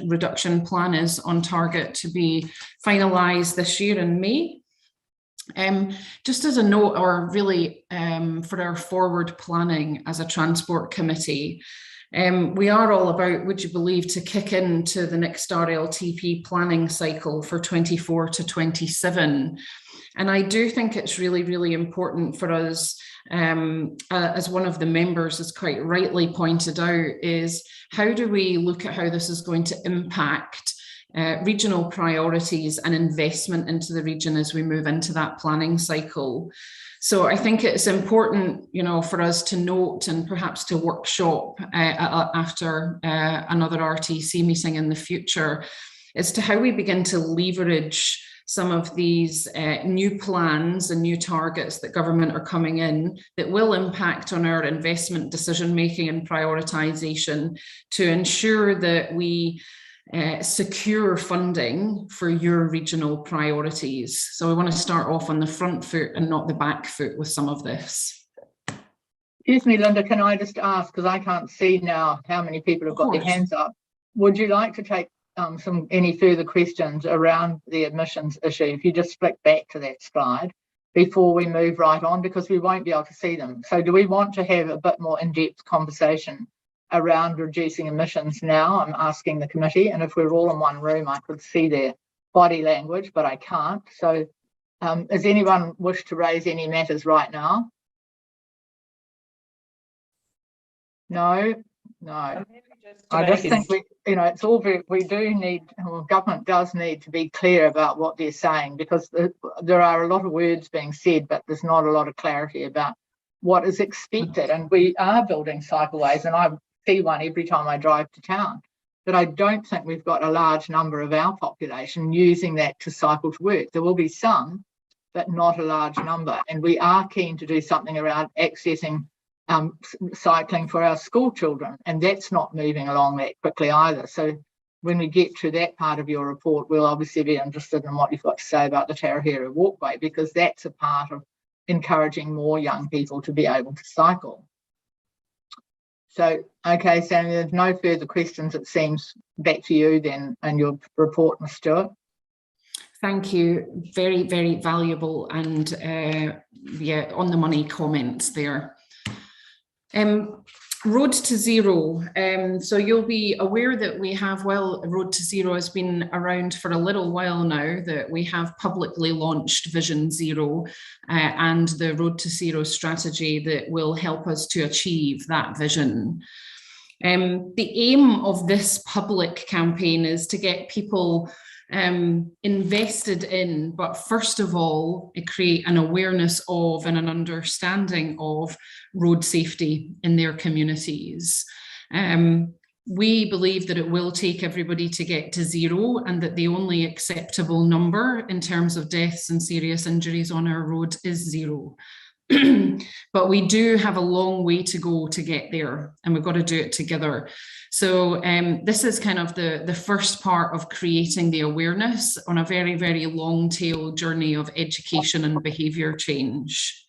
reduction plan is on target to be finalised this year in May. Just as a note, or really for our forward planning as a transport committee, we are all about, would you believe, to kick into the next RLTP planning cycle for 24-27. And I do think it's really important for us, as one of the members has quite rightly pointed out, is how do we look at how this is going to impact regional priorities and investment into the region as we move into that planning cycle. So I think it's important, you know, for us to note and perhaps to workshop after another RTC meeting in the future as to how we begin to leverage some of these new plans and new targets that government are coming in that will impact on our investment decision making and prioritisation to ensure that we secure funding for your regional priorities. So we want to start off on the front foot and not the back foot with some of this. Excuse me, Linda, can I just ask, because I can't see now how many people have got their hands up. Would you like to take any further questions around the admissions issue? If you just flick back to that slide before we move right on, because we won't be able to see them. So do we want to have a bit more in-depth conversation around reducing emissions now? I'm asking the committee, and if we're all in one room, I could see their body language, but I can't. So does anyone wish to raise any matters right now? No. I just think it's all very, we do need, well, government does need to be clear about what they're saying, because there are a lot of words being said, but there's not a lot of clarity about what is expected. And we are building cycleways, and I see one every time I drive to town, but I don't think we've got a large number of our population using that to cycle to work. There will be some, but not a large number. And we are keen to do something around accessing cycling for our school children, and that's not moving along that quickly either. So when we get to that part of your report, we'll obviously be interested in what you've got to say about the Tarahera walkway, because that's a part of encouraging more young people to be able to cycle. So, okay, Sammy, there's no further questions, it seems. Back to you then and your report, Ms. Stewart. Thank you. Very, very valuable and yeah, on the money comments there. Road to Zero. So you'll be aware that we have, well, Road to Zero has been around for a little while now, that we have publicly launched Vision Zero and the Road to Zero strategy that will help us to achieve that vision. The aim of this public campaign is to get people invested in, but first of all, create an awareness of and an understanding of road safety in their communities. We believe that it will take everybody to get to zero, and that the only acceptable number in terms of deaths and serious injuries on our road is zero. But we do have a long way to go to get there, and we've got to do it together. So this is kind of the first part of creating the awareness on a very, very long tail journey of education and behaviour change.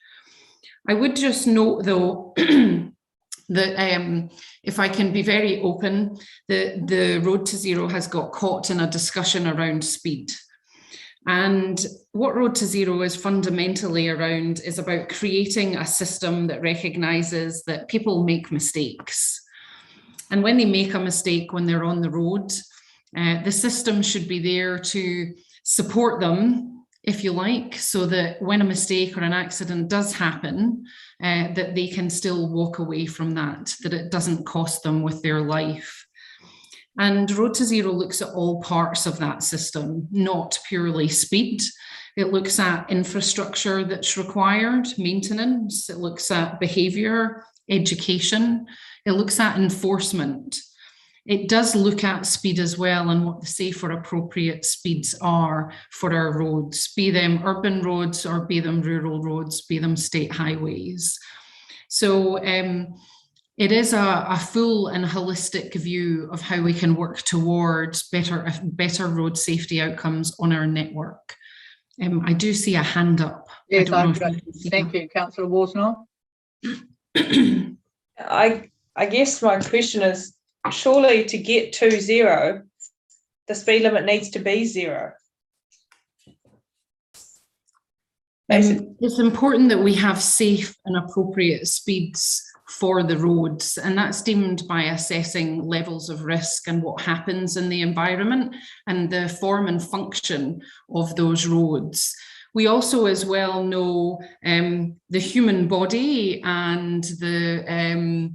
I would just note though that if I can be very open, the Road to Zero has got caught in a discussion around speed. And what Road to Zero is fundamentally around is about creating a system that recognises that people make mistakes. And when they make a mistake when they're on the road, the system should be there to support them, if you like, so that when a mistake or an accident does happen, that they can still walk away from that it doesn't cost them with their life. And Road to Zero looks at all parts of that system, not purely speed. It looks at infrastructure that's required, maintenance. It looks at behaviour, education. It looks at enforcement. It does look at speed as well and what the safe or appropriate speeds are for our roads, be them urban roads or be them rural roads, be them state highways. So it is a full and holistic view of how we can work towards better road safety outcomes on our network. I do see a hand up. Yes, thank you, Councillor Worsnell. I guess my question is, surely to get to zero, the speed limit needs to be zero. It's important that we have safe and appropriate speeds for the roads, and that's deemed by assessing levels of risk and what happens in the environment and the form and function of those roads. We also as well know the human body and the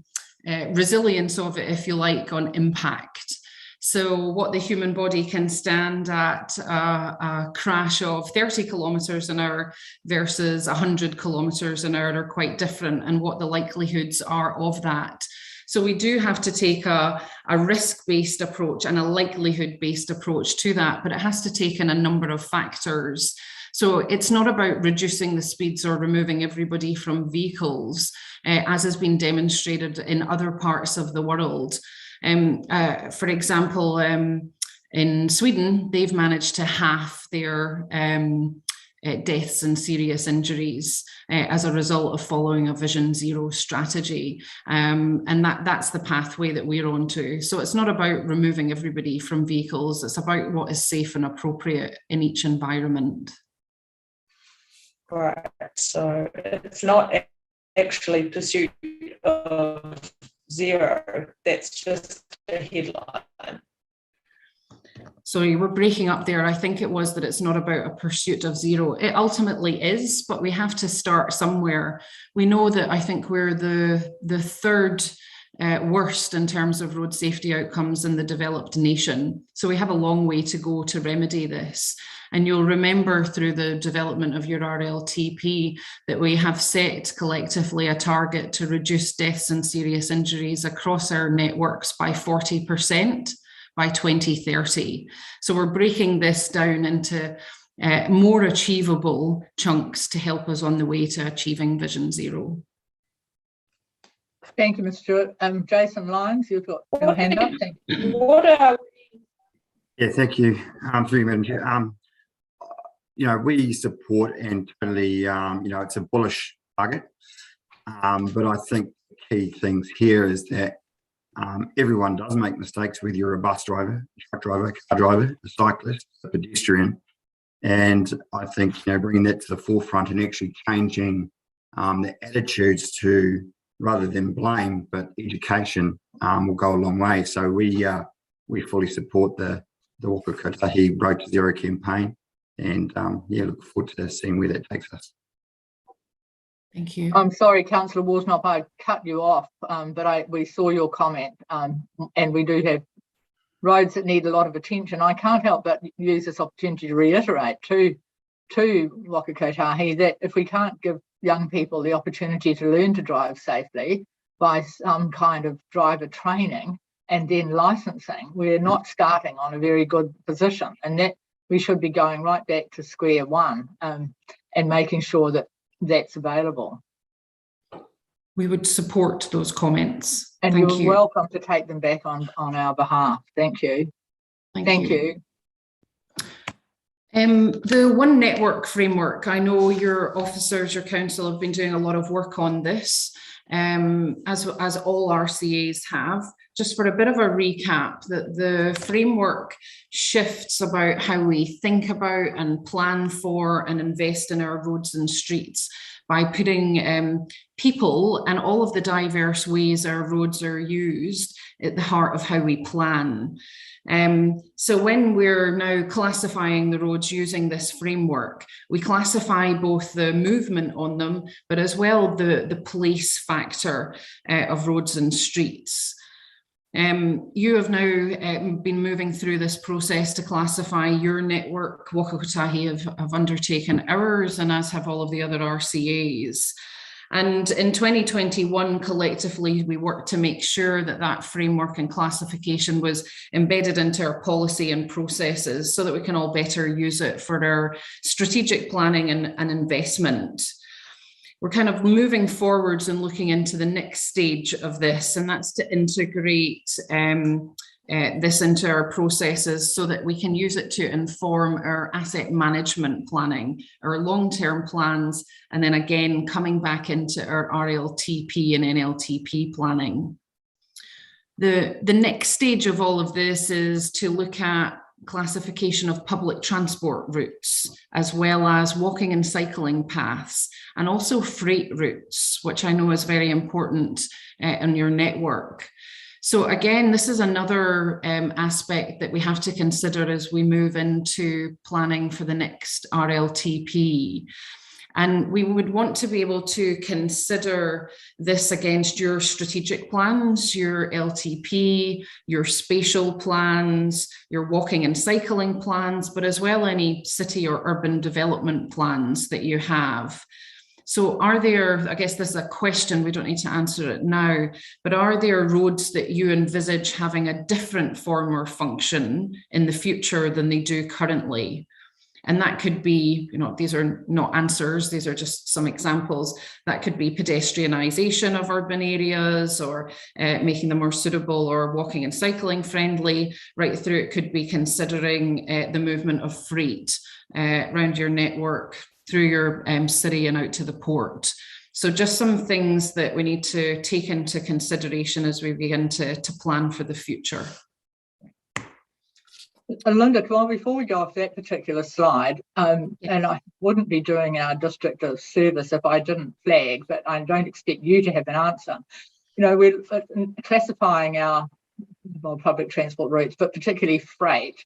resilience of it, if you like, on impact. So what the human body can stand at a crash of 30 kilometres an hour versus 100 kilometres an hour are quite different, and what the likelihoods are of that. So we do have to take a risk-based approach and a likelihood-based approach to that, but it has to take in a number of factors. So it's not about reducing the speeds or removing everybody from vehicles, as has been demonstrated in other parts of the world. For example, in Sweden, they've managed to halve their deaths and serious injuries as a result of following a Vision Zero strategy. And that's the pathway that we're on to. So it's not about removing everybody from vehicles, it's about what is safe and appropriate in each environment. Right, so it's not actually pursuit of zero, that's just a headline. So you were breaking up there. I think it was that it's not about a pursuit of zero. It ultimately is, but we have to start somewhere. We know that I think we're the third worst in terms of road safety outcomes in the developed nation. So we have a long way to go to remedy this. And you'll remember through the development of your RLTP that we have set collectively a target to reduce deaths and serious injuries across our networks by 40% by 2030. So we're breaking this down into more achievable chunks to help us on the way to achieving Vision Zero. Thank you, Ms. Stewart. Jason Lyons, you've got your hand up. Thank you. What are Yeah, thank you. Through you, Madam Chair. You know, we support and totally, you know, it's a bullish target. But I think the key things here is that everyone does make mistakes, whether you're a bus driver, truck driver, car driver, a cyclist, a pedestrian. And I think, you know, bringing that to the forefront and actually changing the attitudes to, rather than blame, but education will go a long way. So we fully support the Waka Kotahi Road to Zero campaign, and yeah, look forward to seeing where that takes us. Thank you. I'm sorry, Councillor Worsnop, I cut you off, but we saw your comment, and we do have roads that need a lot of attention. I can't help but use this opportunity to reiterate to Waka Kotahi that if we can't give young people the opportunity to learn to drive safely by some kind of driver training and then licensing, we're not starting on a very good position, and that we should be going right back to square one and making sure that that's available. We would support those comments. And Thank you're you. welcome to take them back on our behalf. Thank you. Thank you. The One Network framework, I know your officers, your council have been doing a lot of work on this, as all RCAs have. Just for a bit of a recap, that the framework shifts about how we think about and plan for and invest in our roads and streets by putting people and all of the diverse ways our roads are used at the heart of how we plan. So when we're now classifying the roads using this framework, we classify both the movement on them, but as well the police factor of roads and streets. You have now been moving through this process to classify your network. Waka Kotahi have undertaken ours, and as have all of the other RCAs. And in 2021, collectively, we worked to make sure that that framework and classification was embedded into our policy and processes so that we can all better use it for our strategic planning and investment. We're kind of moving forwards and looking into the next stage of this, and that's to integrate this into our processes so that we can use it to inform our asset management planning, our long-term plans, and then again coming back into our RLTP and NLTP planning. The next stage of all of this is to look at classification of public transport routes, as well as walking and cycling paths, and also freight routes, which I know is very important in your network. So again, this is another aspect that we have to consider as we move into planning for the next RLTP. And we would want to be able to consider this against your strategic plans, your LTP, your spatial plans, your walking and cycling plans, but as well any city or urban development plans that you have. So are there, I guess this is a question, we don't need to answer it now, but are there roads that you envisage having a different form or function in the future than they do currently? And that could be, you know, these are not answers, these are just some examples. That could be pedestrianisation of urban areas, or making them more suitable or walking and cycling friendly. Right through it could be considering the movement of freight around your network, through your city and out to the port. So just some things that we need to take into consideration as we begin to plan for the future. And Linda, well, before we go off that particular slide, and I wouldn't be doing our district a service if I didn't flag, but I don't expect you to have an answer. You know, we're classifying our public transport routes, but particularly freight.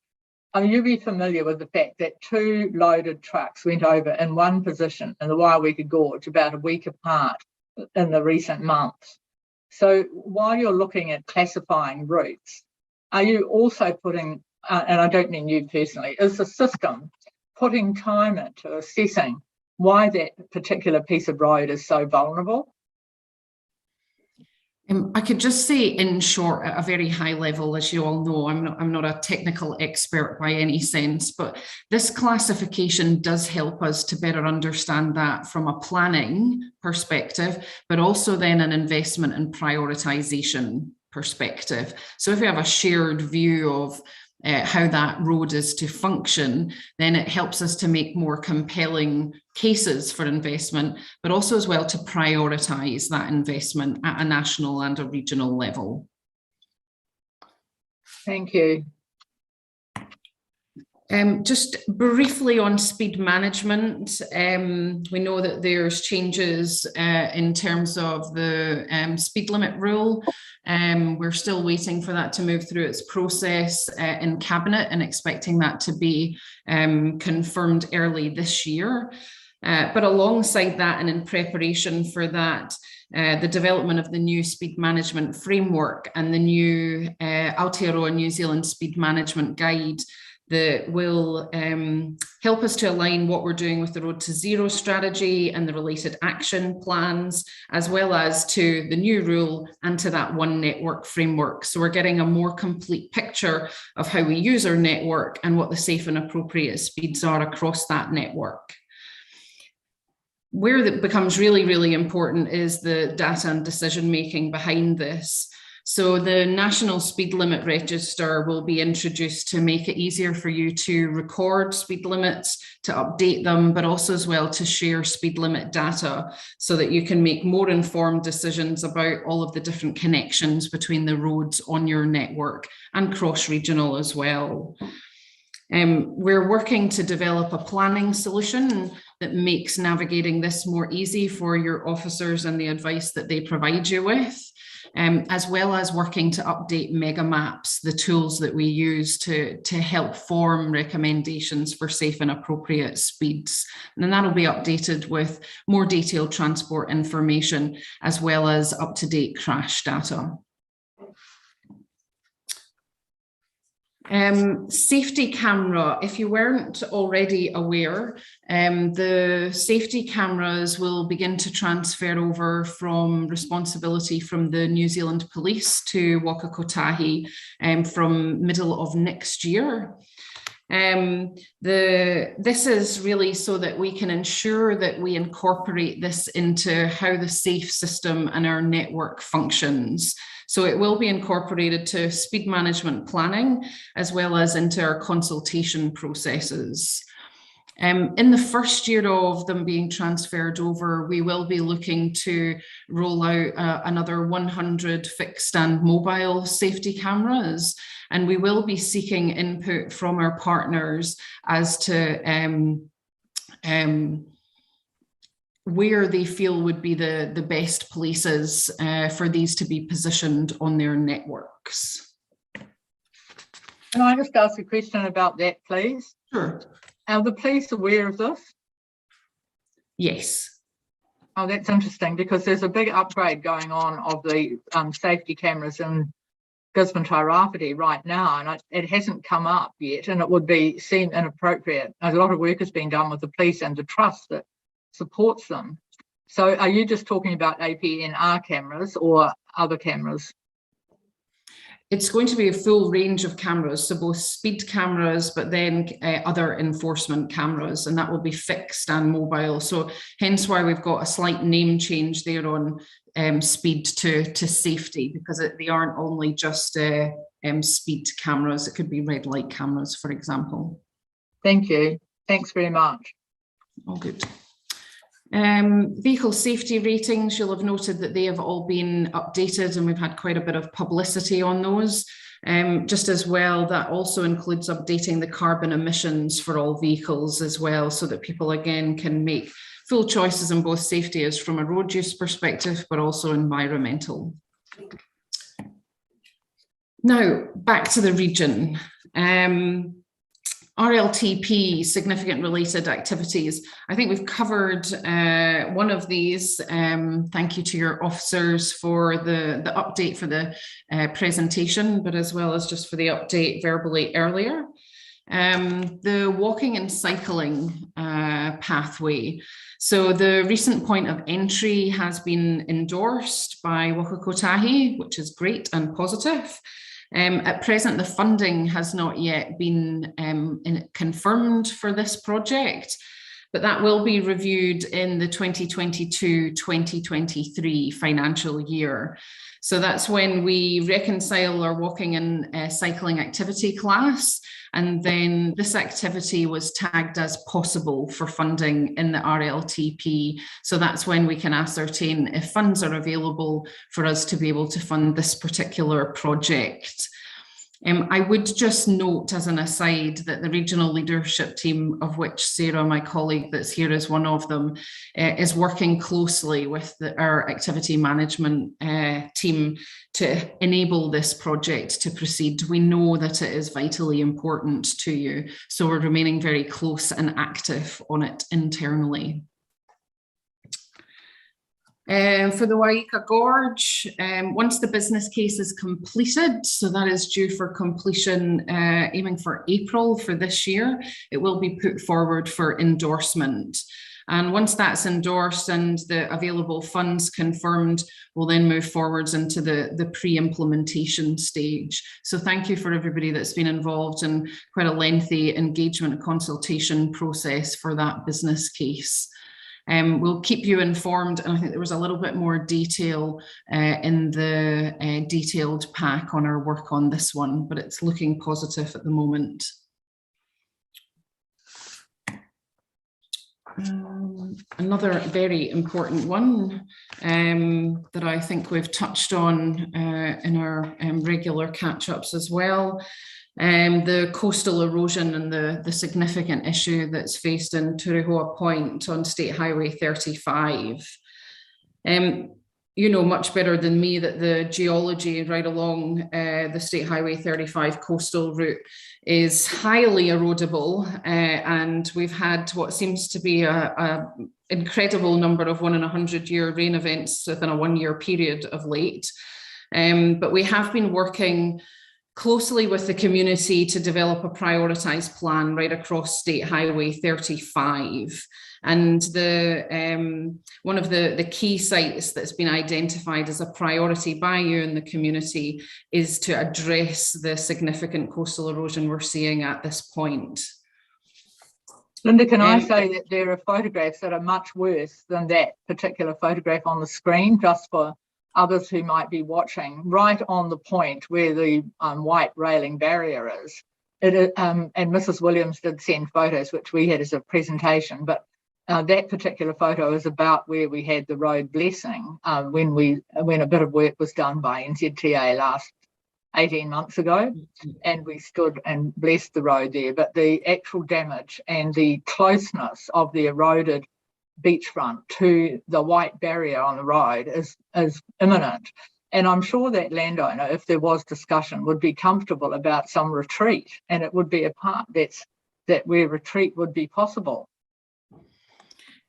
I mean, you'll be familiar with the fact that 2 loaded trucks went over in one position in the Waiwika Gorge about a week apart in the recent months. So while you're looking at classifying routes, are you also putting, and I don't mean you personally, is the system putting time into assessing why that particular piece of road is so vulnerable? I could just say in short, at a very high level, as you all know, I'm not a technical expert by any sense, but this classification does help us to better understand that from a planning perspective, but also then an investment and prioritization perspective. So if we have a shared view of how that road is to function, then it helps us to make more compelling cases for investment, but also as well to prioritise that investment at a national and a regional level. Thank you. Just briefly on speed management, we know that there's changes in terms of the speed limit rule. We're still waiting for that to move through its process in Cabinet and expecting that to be confirmed early this year. But alongside that and in preparation for that, the development of the new speed management framework and the new Aotearoa New Zealand speed management guide that will help us to align what we're doing with the Road to Zero strategy and the related action plans, as well as to the new rule and to that one network framework. So we're getting a more complete picture of how we use our network and what the safe and appropriate speeds are across that network. Where that becomes really, really important is the data and decision making behind this. So the National Speed Limit Register will be introduced to make it easier for you to record speed limits, to update them, but also as well to share speed limit data so that you can make more informed decisions about all of the different connections between the roads on your network and cross-regional as well. We're working to develop a planning solution that makes navigating this more easy for your officers and the advice that they provide you with. As well as working to update mega maps, the tools that we use to help form recommendations for safe and appropriate speeds. And then that'll be updated with more detailed transport information, as well as up-to-date crash data. Safety camera, if you weren't already aware, the safety cameras will begin to transfer over from responsibility from the New Zealand Police to Waka Kotahi from middle of next year. This is really so that we can ensure that we incorporate this into how the safe system and our network functions. So it will be incorporated to speed management planning, as well as into our consultation processes. In the first year of them being transferred over, we will be looking to roll out another 100 fixed and mobile safety cameras, and we will be seeking input from our partners as to where they feel would be the best places for these to be positioned on their networks. Can I just ask a question about that, please? Sure. Are the police aware of this? Yes. Oh, that's interesting, because there's a big upgrade going on of the safety cameras in Gisborne Tairāwhiti right now, and it hasn't come up yet, and it would seem inappropriate. A lot of work has been done with the police and the trust that supports them. So are you just talking about APNR cameras or other cameras? It's going to be a full range of cameras, so both speed cameras, but then other enforcement cameras, and that will be fixed and mobile. So hence why we've got a slight name change there on speed to safety, because they aren't only just speed cameras. It could be red light cameras, for example. Thank you. Thanks very much. All good. Vehicle safety ratings, you'll have noted that they have all been updated, and we've had quite a bit of publicity on those. Just as well, that also includes updating the carbon emissions for all vehicles as well, so that people again can make full choices on both safety as from a road use perspective, but also environmental. Now, back to the region. RLTP, significant related activities. I think we've covered one of these. Thank you to your officers for the update for the presentation, but as well as just for the update verbally earlier. The walking and cycling pathway. So the recent point of entry has been endorsed by Waka Kotahi, which is great and positive. At present, the funding has not yet been confirmed for this project, but that will be reviewed in the 2022-2023 financial year. So that's when we reconcile our walking and cycling activity class. And then this activity was tagged as possible for funding in the RLTP. So that's when we can ascertain if funds are available for us to be able to fund this particular project. I would just note as an aside that the regional leadership team, of which Sarah, my colleague that's here, is one of them, is working closely with our activity management team to enable this project to proceed. We know that it is vitally important to you, so we're remaining very close and active on it internally. For the Waka Gorge, once the business case is completed, so that is due for completion, aiming for April for this year, it will be put forward for endorsement. And once that's endorsed and the available funds confirmed, we'll then move forwards into the pre-implementation stage. So thank you for everybody that's been involved in quite a lengthy engagement consultation process for that business case. We'll keep you informed, and I think there was a little bit more detail in the detailed pack on our work on this one, but it's looking positive at the moment. Another very important one that I think we've touched on in our regular catch-ups as well. The coastal erosion and the significant issue that's faced in Turihoa Point on State Highway 35. You know much better than me that the geology right along the State Highway 35 coastal route is highly erodible, and we've had what seems to be a incredible number of 1 in 100-year rain events within a 1-year period of late. But we have been working closely with the community to develop a prioritised plan right across State Highway 35. And one of the key sites that's been identified as a priority by you and the community is to address the significant coastal erosion we're seeing at this point. Linda, can I say that there are photographs that are much worse than that particular photograph on the screen, just for others who might be watching, right on the point where the white railing barrier is. And Mrs. Williams did send photos, which we had as a presentation, but that particular photo is about where we had the road blessing when a bit of work was done by NZTA last 18 months ago, and we stood and blessed the road there. But the actual damage and the closeness of the eroded beachfront to the white barrier on the road is imminent. And I'm sure that landowner, if there was discussion, would be comfortable about some retreat, and it would be a part that where retreat would be possible.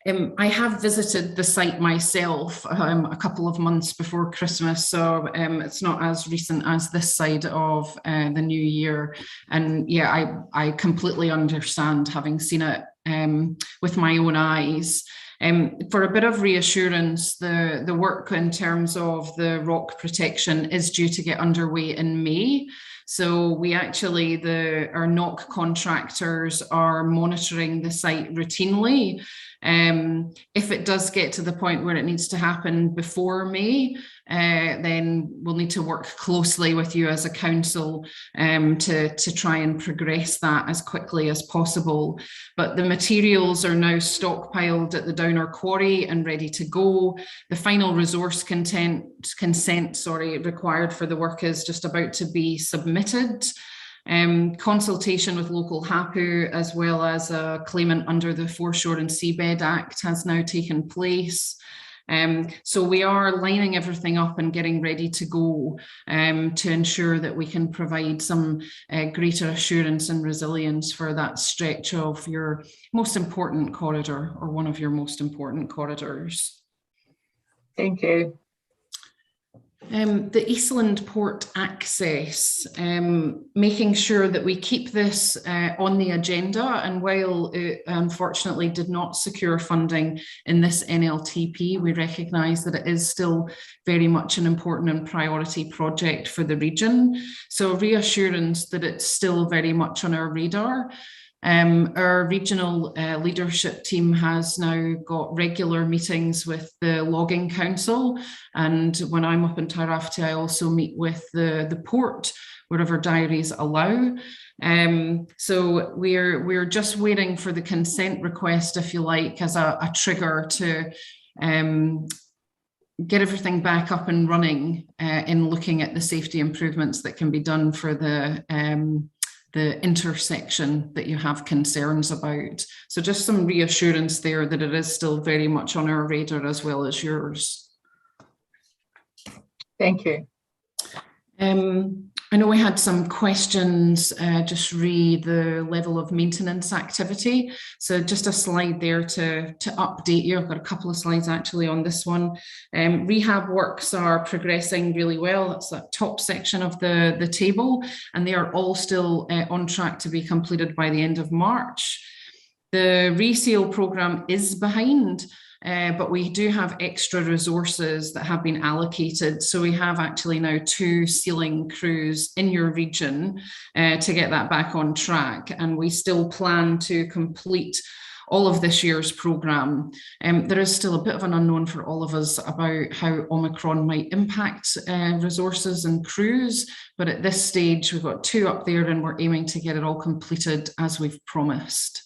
I have visited the site myself a couple of months before Christmas, so it's not as recent as this side of the new year. And yeah, I completely understand, having seen it with my own eyes. For a bit of reassurance, the work in terms of the rock protection is due to get underway in May. So we actually, our NOC contractors are monitoring the site routinely. If it does get to the point where it needs to happen before May, then we'll need to work closely with you as a council to try and progress that as quickly as possible. But the materials are now stockpiled at the Downer Quarry and ready to go. The final resource consent required for the work is just about to be submitted. Consultation with local HAPU as well as a claimant under the Foreshore and Seabed Act has now taken place. So we are lining everything up and getting ready to go to ensure that we can provide some greater assurance and resilience for that stretch of your most important corridor, or one of your most important corridors. Thank you. The Eastland Port access, making sure that we keep this on the agenda, and while it unfortunately did not secure funding in this NLTP, we recognise that it is still very much an important and priority project for the region. So reassurance that it's still very much on our radar. Our regional leadership team has now got regular meetings with the Logging Council, and when I'm up in Tairafti, I also meet with the port wherever diaries allow. So we're just waiting for the consent request, if you like, as a trigger to get everything back up and running in looking at the safety improvements that can be done for the intersection that you have concerns about. So just some reassurance there that it is still very much on our radar as well as yours. Thank you. I know we had some questions, just re the level of maintenance activity. So just a slide there to update you. I've got a couple of slides actually on this one. Rehab works are progressing really well. That's that top section of the table, and they are all still on track to be completed by the end of March. The resale programme is behind, but we do have extra resources that have been allocated. So we have actually now 2 sealing crews in your region to get that back on track. And we still plan to complete all of this year's programme. There is still a bit of an unknown for all of us about how Omicron might impact resources and crews. But at this stage, we've got 2 up there and we're aiming to get it all completed as we've promised.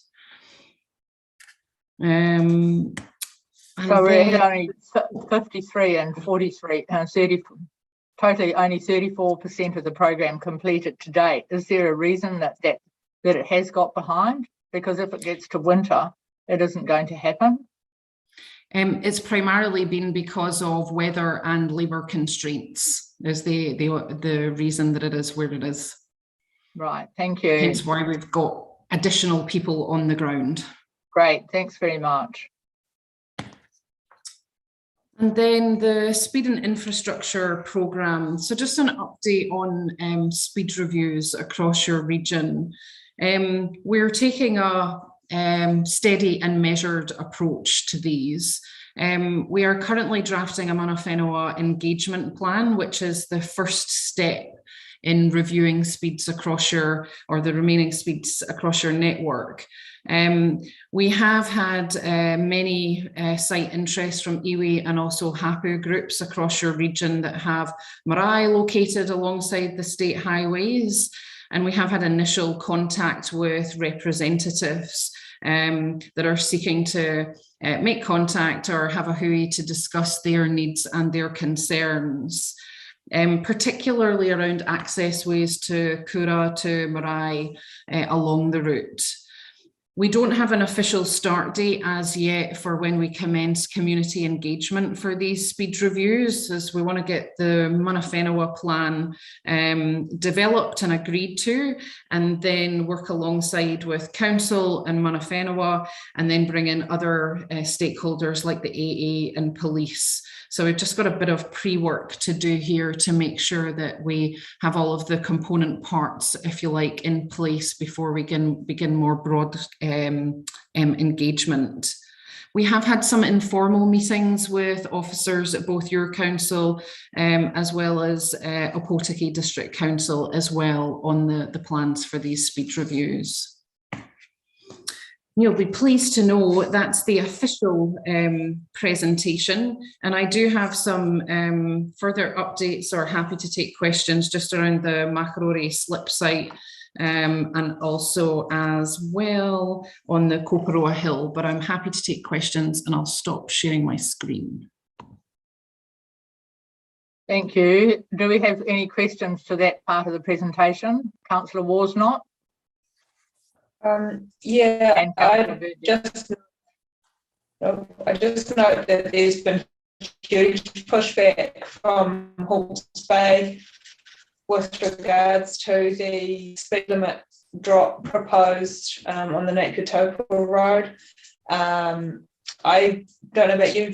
So we're at only 53 and 43, 30, totally only 34% of the program completed to date. Is there a reason that it has got behind? Because if it gets to winter, it isn't going to happen. It's primarily been because of weather and labour constraints is the reason that it is where it is. Right, thank you. Hence why we've got additional people on the ground. Great, thanks very much. And then the speed and infrastructure programme. So just an update on speed reviews across your region. We're taking a steady and measured approach to these. We are currently drafting a Mana Whenua engagement plan, which is the first step in reviewing speeds across the remaining speeds across your network. We have had many site interest from iwi and also hapu groups across your region that have marae located alongside the state highways. And we have had initial contact with representatives that are seeking to make contact or have a hui to discuss their needs and their concerns. Particularly around access ways to Kura, to marae along the route. We don't have an official start date as yet for when we commence community engagement for these speed reviews, as we want to get the Mana Whenua plan developed and agreed to, and then work alongside with council and Mana Whenua, and then bring in other stakeholders like the AA and police. So we've just got a bit of pre-work to do here to make sure that we have all of the component parts, if you like, in place before we can begin more broad engagement. We have had some informal meetings with officers at both your council as well as Kotahi District Council as well on the plans for these speed reviews. You'll be pleased to know that's the official presentation, and I do have some further updates or happy to take questions just around the Makarori slip site and also as well on the Koparoa Hill, but I'm happy to take questions and I'll stop sharing my screen. Thank you. Do we have any questions to that part of the presentation? Councillor Worsnott? Yeah, I just note that there's been huge pushback from Hawke's Bay with regards to the speed limit drop proposed on the Nakatopa Road. I don't know about you,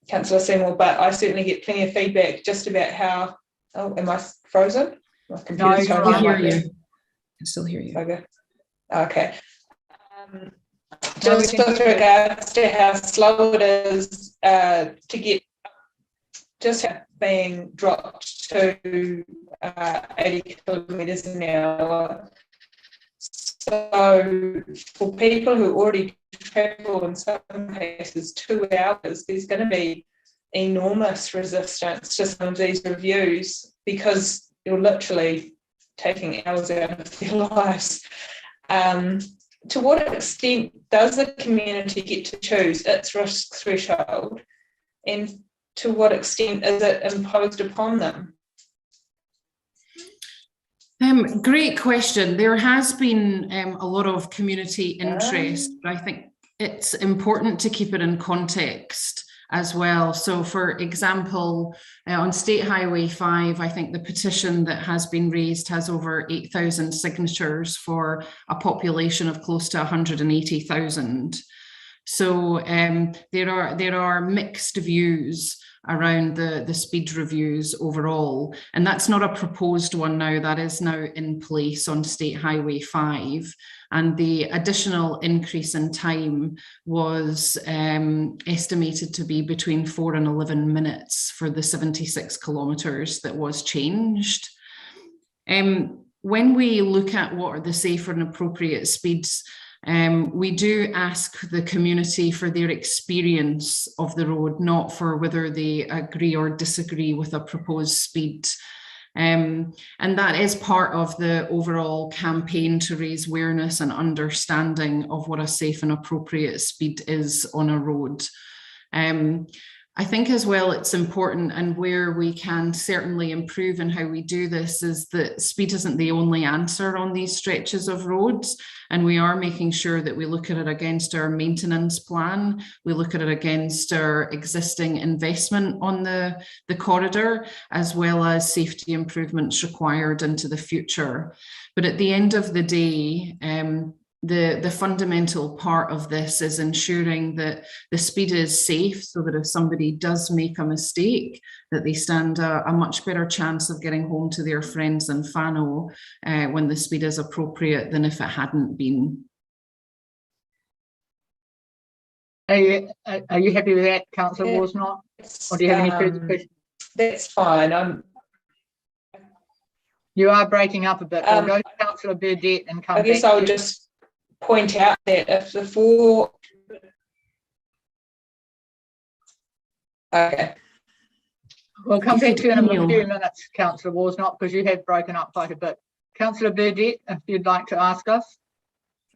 Councillor Seymour, but I certainly get plenty of feedback just about how. Oh, am I frozen? My computer's No, trying I to hear you. I still hear you. Okay. Just with regards to how slow it is to get just being dropped to 80 kilometres an hour. So for people who already travel in some cases 2 hours, there's going to be enormous resistance to some of these reviews because you're literally taking hours out of their lives. To what extent does the community get to choose its risk threshold, and to what extent is it imposed upon them? Great question. There has been a lot of community interest, but I think it's important to keep it in context as well. So for example, on State Highway 5, I think the petition that has been raised has over 8,000 signatures for a population of close to 180,000. So there are mixed views around the speed reviews overall, and that's not a proposed one now, that is now in place on State Highway 5, and the additional increase in time was estimated to be between 4 and 11 minutes for the 76 kilometres that was changed. When we look at what are the safer and appropriate speeds, we do ask the community for their experience of the road, not for whether they agree or disagree with a proposed speed. And that is part of the overall campaign to raise awareness and understanding of what a safe and appropriate speed is on a road. I think as well it's important, and where we can certainly improve in how we do this, is that speed isn't the only answer on these stretches of roads, and we are making sure that we look at it against our maintenance plan, we look at it against our existing investment on the corridor, as well as safety improvements required into the future. But at the end of the day, the fundamental part of this is ensuring that the speed is safe, so that if somebody does make a mistake, that they stand a much better chance of getting home to their friends and whānau when the speed is appropriate than if it hadn't been. Are you happy with that, Councillor Worsnott? Or do you have any further questions? That's fine. You are breaking up a bit. We'll go to Councillor Burdett and come back. I guess I would just point out that if the four... Okay. We'll come back to you in a few minutes, Councillor Worsnott, because you have broken up quite a bit. Councillor Burdett, if you'd like to ask us.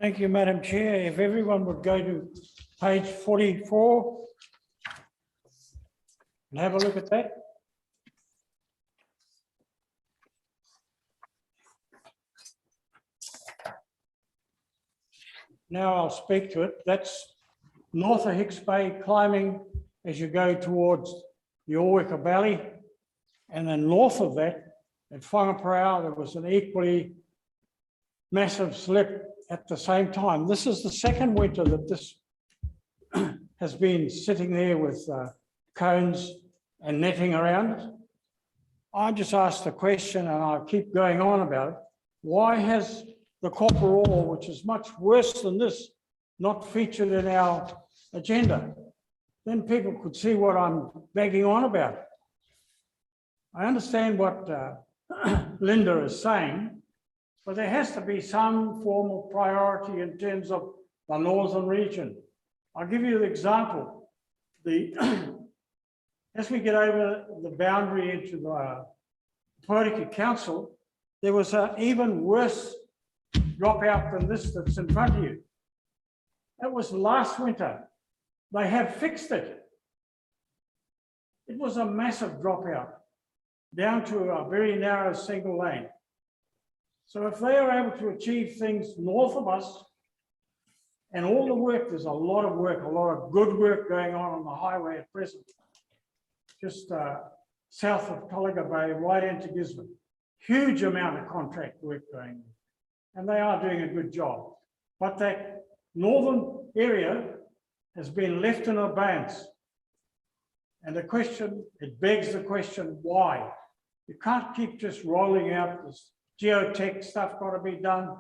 Thank you, Madam Chair. If everyone would go to page 44 and have a look at that. Now I'll speak to it. That's north of Hicks Bay, climbing as you go towards the Orweka Valley. And then north of that, at Whangaparau, there was an equally massive slip at the same time. This is the second winter that this has been sitting there with cones and netting around it. I just asked the question, and I'll keep going on about it. Why has the copper ore, which is much worse than this, not featured in our agenda? Then people could see what I'm begging on about. I understand what Linda is saying, but there has to be some form of priority in terms of the northern region. I'll give you an example. As we get over the boundary into the Karakia Council, there was an even worse dropout than this that's in front of you. That was last winter. They have fixed it. It was a massive dropout down to a very narrow single lane. So if they are able to achieve things north of us, and all the work, there's a lot of work, a lot of good work going on the highway at present, just south of Tolaga Bay, right into Gisborne. Huge amount of contract work going on. And they are doing a good job. But that northern area has been left in abeyance. And the question, it begs the question, why? You can't keep just rolling out this geotech stuff got to be done.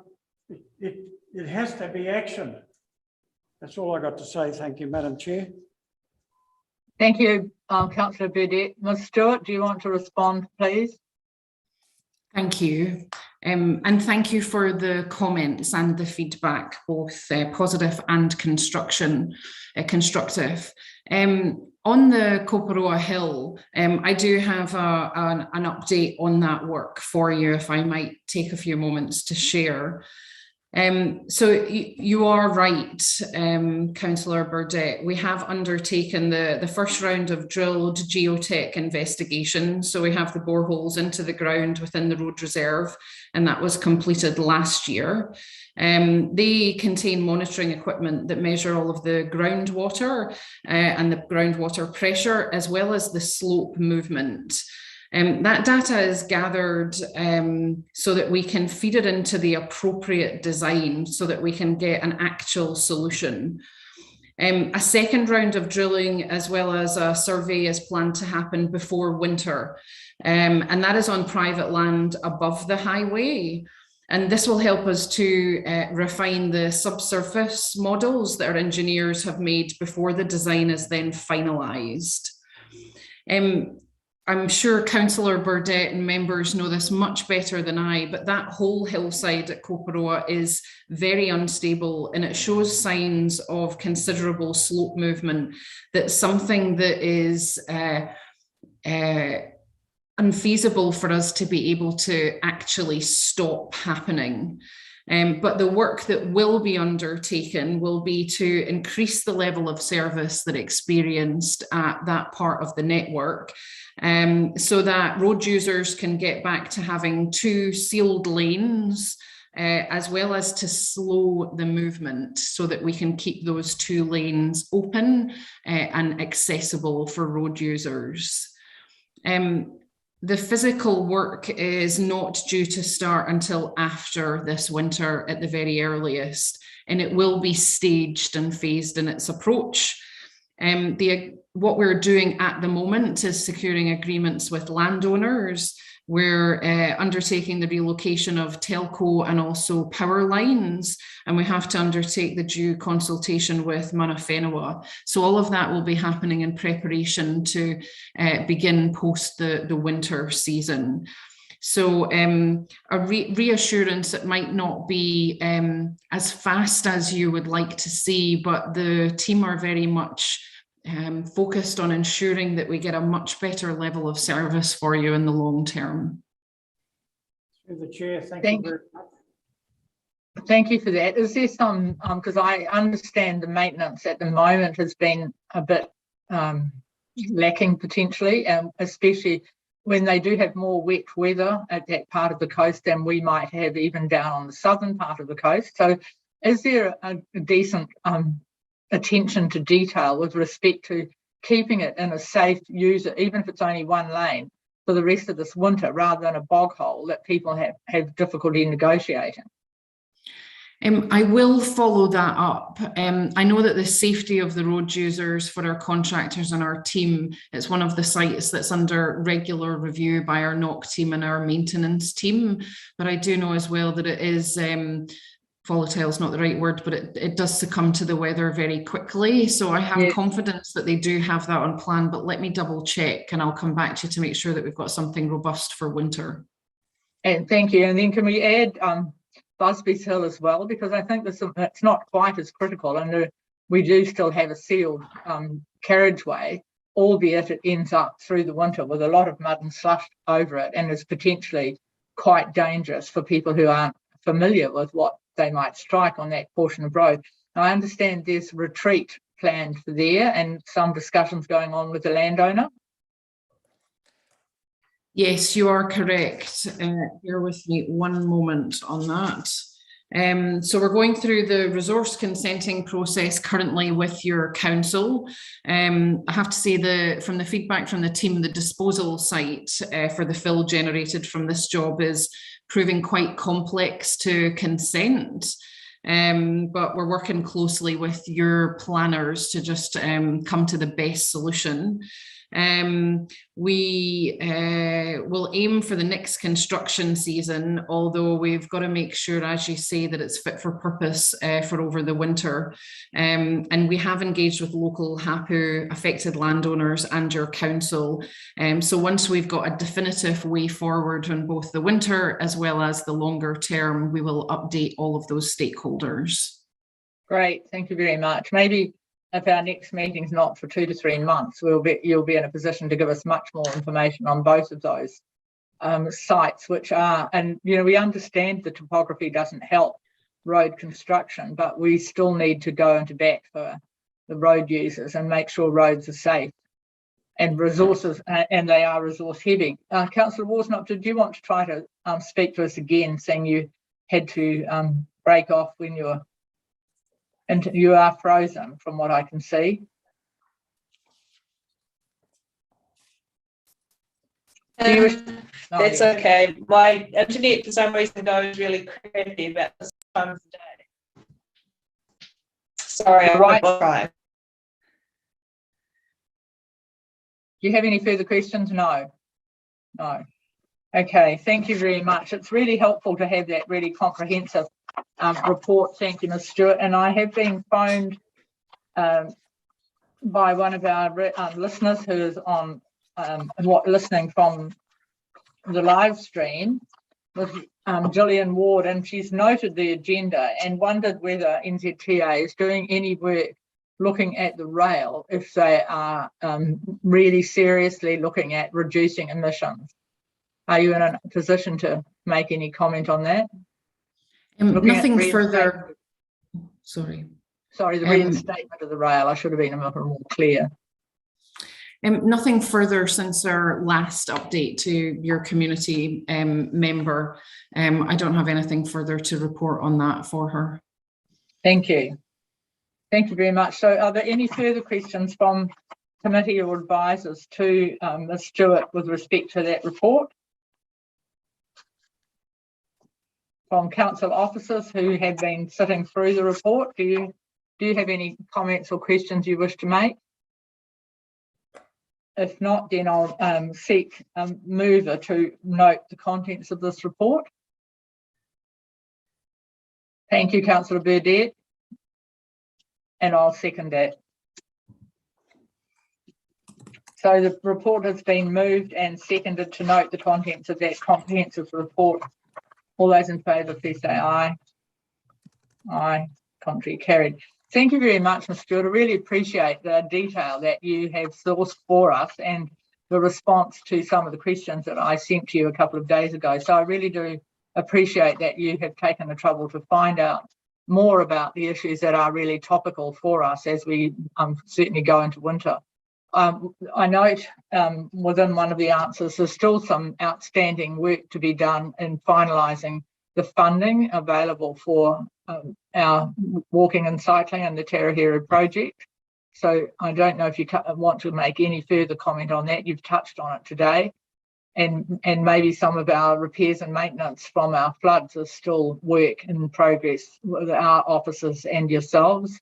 It has to be action. That's all I got to say. Thank you, Madam Chair. Thank you, Councillor Burdett. Ms Stewart, do you want to respond, please? Thank you. And thank you for the comments and the feedback, both positive and constructive. On the Koparoa Hill, I do have an update on that work for you, if I might take a few moments to share. So you are right, Councillor Burdett. We have undertaken the first round of drilled geotech investigations. So we have the boreholes into the ground within the road reserve, and that was completed last year. They contain monitoring equipment that measure all of the groundwater and the groundwater pressure, as well as the slope movement. That data is gathered so that we can feed it into the appropriate design so that we can get an actual solution. A second round of drilling as well as a survey is planned to happen before winter, and that is on private land above the highway. And this will help us to refine the subsurface models that our engineers have made before the design is then finalised. I'm sure Councillor Burdett and members know this much better than I, but that whole hillside at Koparoa is very unstable and it shows signs of considerable slope movement. That's something that is unfeasible for us to be able to actually stop happening. But the work that will be undertaken will be to increase the level of service that experienced at that part of the network, so that road users can get back to having 2 sealed lanes, as well as to slow the movement so that we can keep those 2 lanes open and accessible for road users. The physical work is not due to start until after this winter at the very earliest, and it will be staged and phased in its approach. What we're doing at the moment is securing agreements with landowners. We're undertaking the relocation of telco and also power lines, and we have to undertake the due consultation with Mana Whenua. So all of that will be happening in preparation to begin post the winter season. So a reassurance, it might not be as fast as you would like to see, but the team are very much focused on ensuring that we get a much better level of service for you in the long term. Through the chair, thank you very much. Thank you for that. Is there some, because I understand the maintenance at the moment has been a bit lacking potentially, especially when they do have more wet weather at that part of the coast than we might have even down on the southern part of the coast. So is there a decent attention to detail with respect to keeping it in a safe user, even if it's only 1 lane, for the rest of this winter, rather than a bog hole that people have difficulty negotiating? I will follow that up. I know that the safety of the road users for our contractors and our team, it's one of the sites that's under regular review by our NOC team and our maintenance team. But I do know as well that it is volatile is not the right word, but it does succumb to the weather very quickly. So I have confidence that they do have that on plan, but let me double check and I'll come back to you to make sure that we've got something robust for winter. And thank you. And then can we add Busby's Hill as well? Because I think it's not quite as critical, and we do still have a sealed carriageway, albeit it ends up through the winter with a lot of mud and slush over it, and is potentially quite dangerous for people who aren't familiar with what they might strike on that portion of road. Now, I understand there's retreat planned for there and some discussions going on with the landowner. Yes, you are correct. Bear with me one moment on that. So we're going through the resource consenting process currently with your council. I have to say from the feedback from the team, the disposal site for the fill generated from this job is proving quite complex to consent. But we're working closely with your planners to just come to the best solution. We will aim for the next construction season, although we've got to make sure, as you say, that it's fit for purpose for over the winter. And we have engaged with local HAPU affected landowners and your council. So once we've got a definitive way forward on both the winter as well as the longer term, we will update all of those stakeholders. Great, thank you very much. Maybe if our next meeting's not for 2 to 3 months, you'll be in a position to give us much more information on both of those sites, which are, and we understand the topography doesn't help road construction, but we still need to go into bat for the road users and make sure roads are safe and resources, and they are resource heavy. Councillor Worsnop, did you want to try to speak to us again, saying you had to break off when you are frozen from what I can see? That's okay. My internet for some reason goes really crappy about this time of the day. Sorry, I'm right. Try. Do you have any further questions? No. No. Okay, thank you very much. It's really helpful to have that really comprehensive report. Thank you, Ms. Stewart. And I have been phoned by one of our listeners who is on listening from the live stream with Gillian Ward, and she's noted the agenda and wondered whether NZTA is doing any work looking at the rail if they are really seriously looking at reducing emissions. Are you in a position to make any comment on that? Nothing further. Sorry, the reinstatement of the rail. I should have been a little more clear. Nothing further since our last update to your community member. I don't have anything further to report on that for her. Thank you. Thank you very much. So are there any further questions from committee or advisors to Ms. Stewart with respect to that report? From council officers who have been sitting through the report, do you have any comments or questions you wish to make? If not, then I'll seek a mover to note the contents of this report. Thank you, Councillor Burdett. And I'll second that. So the report has been moved and seconded to note the contents of that comprehensive report. All those in favour, please say aye. Aye. Contrary carried. Thank you very much, Ms. Stewart. I really appreciate the detail that you have sourced for us and the response to some of the questions that I sent to you a couple of days ago. So I really do appreciate that you have taken the trouble to find out more about the issues that are really topical for us as we certainly go into winter. I note within one of the answers, there's still some outstanding work to be done in finalising the funding available for our walking and cycling and the Tarahera project. So I don't know if you want to make any further comment on that. You've touched on it today. And maybe some of our repairs and maintenance from our floods is still work in progress with our officers and yourselves.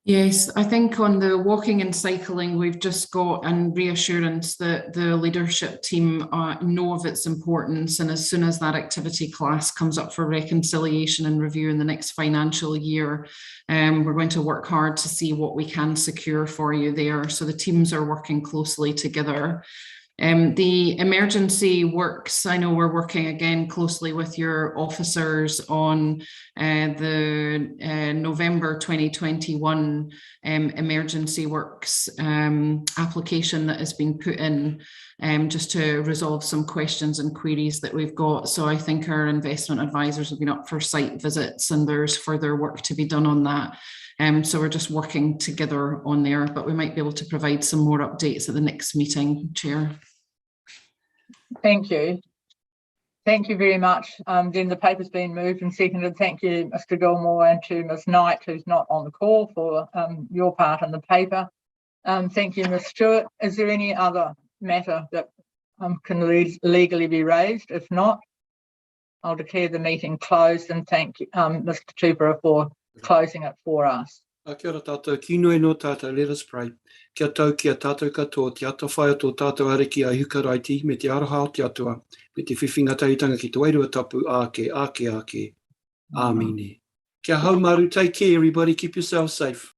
Yes, I think on the walking and cycling, we've just got a reassurance that the leadership team know of its importance, and as soon as that activity class comes up for reconciliation and review in the next financial year, we're going to work hard to see what we can secure for you there. So the teams are working closely together. The emergency works, I know we're working again closely with your officers on the November 2021 emergency works application that has been put in just to resolve some questions and queries that we've got. So I think our investment advisors have been up for site visits and there's further work to be done on that. So we're just working together on there, but we might be able to provide some more updates at the next meeting, Chair. Thank you. Thank you very much. Then the paper's been moved and seconded. Thank you, Mr. Gilmore, and to Ms. Knight, who's not on the call, for your part in the paper. Thank you, Ms. Stewart. Is there any other matter that can legally be raised? If not, I'll declare the meeting closed and thank you, Mr. Tupera, for closing it for us. Kia ora tātou, kino e no tātou, let us pray. Kia tau kia tātou katoa, te ata whai ato tātou ariki a hukaraiti, me te aroha o te atua, me te whiwhinga tautanga ki te wairua tapu, ake, ake, ake. Āmine. Kia haumaru, take care everybody, keep yourself safe.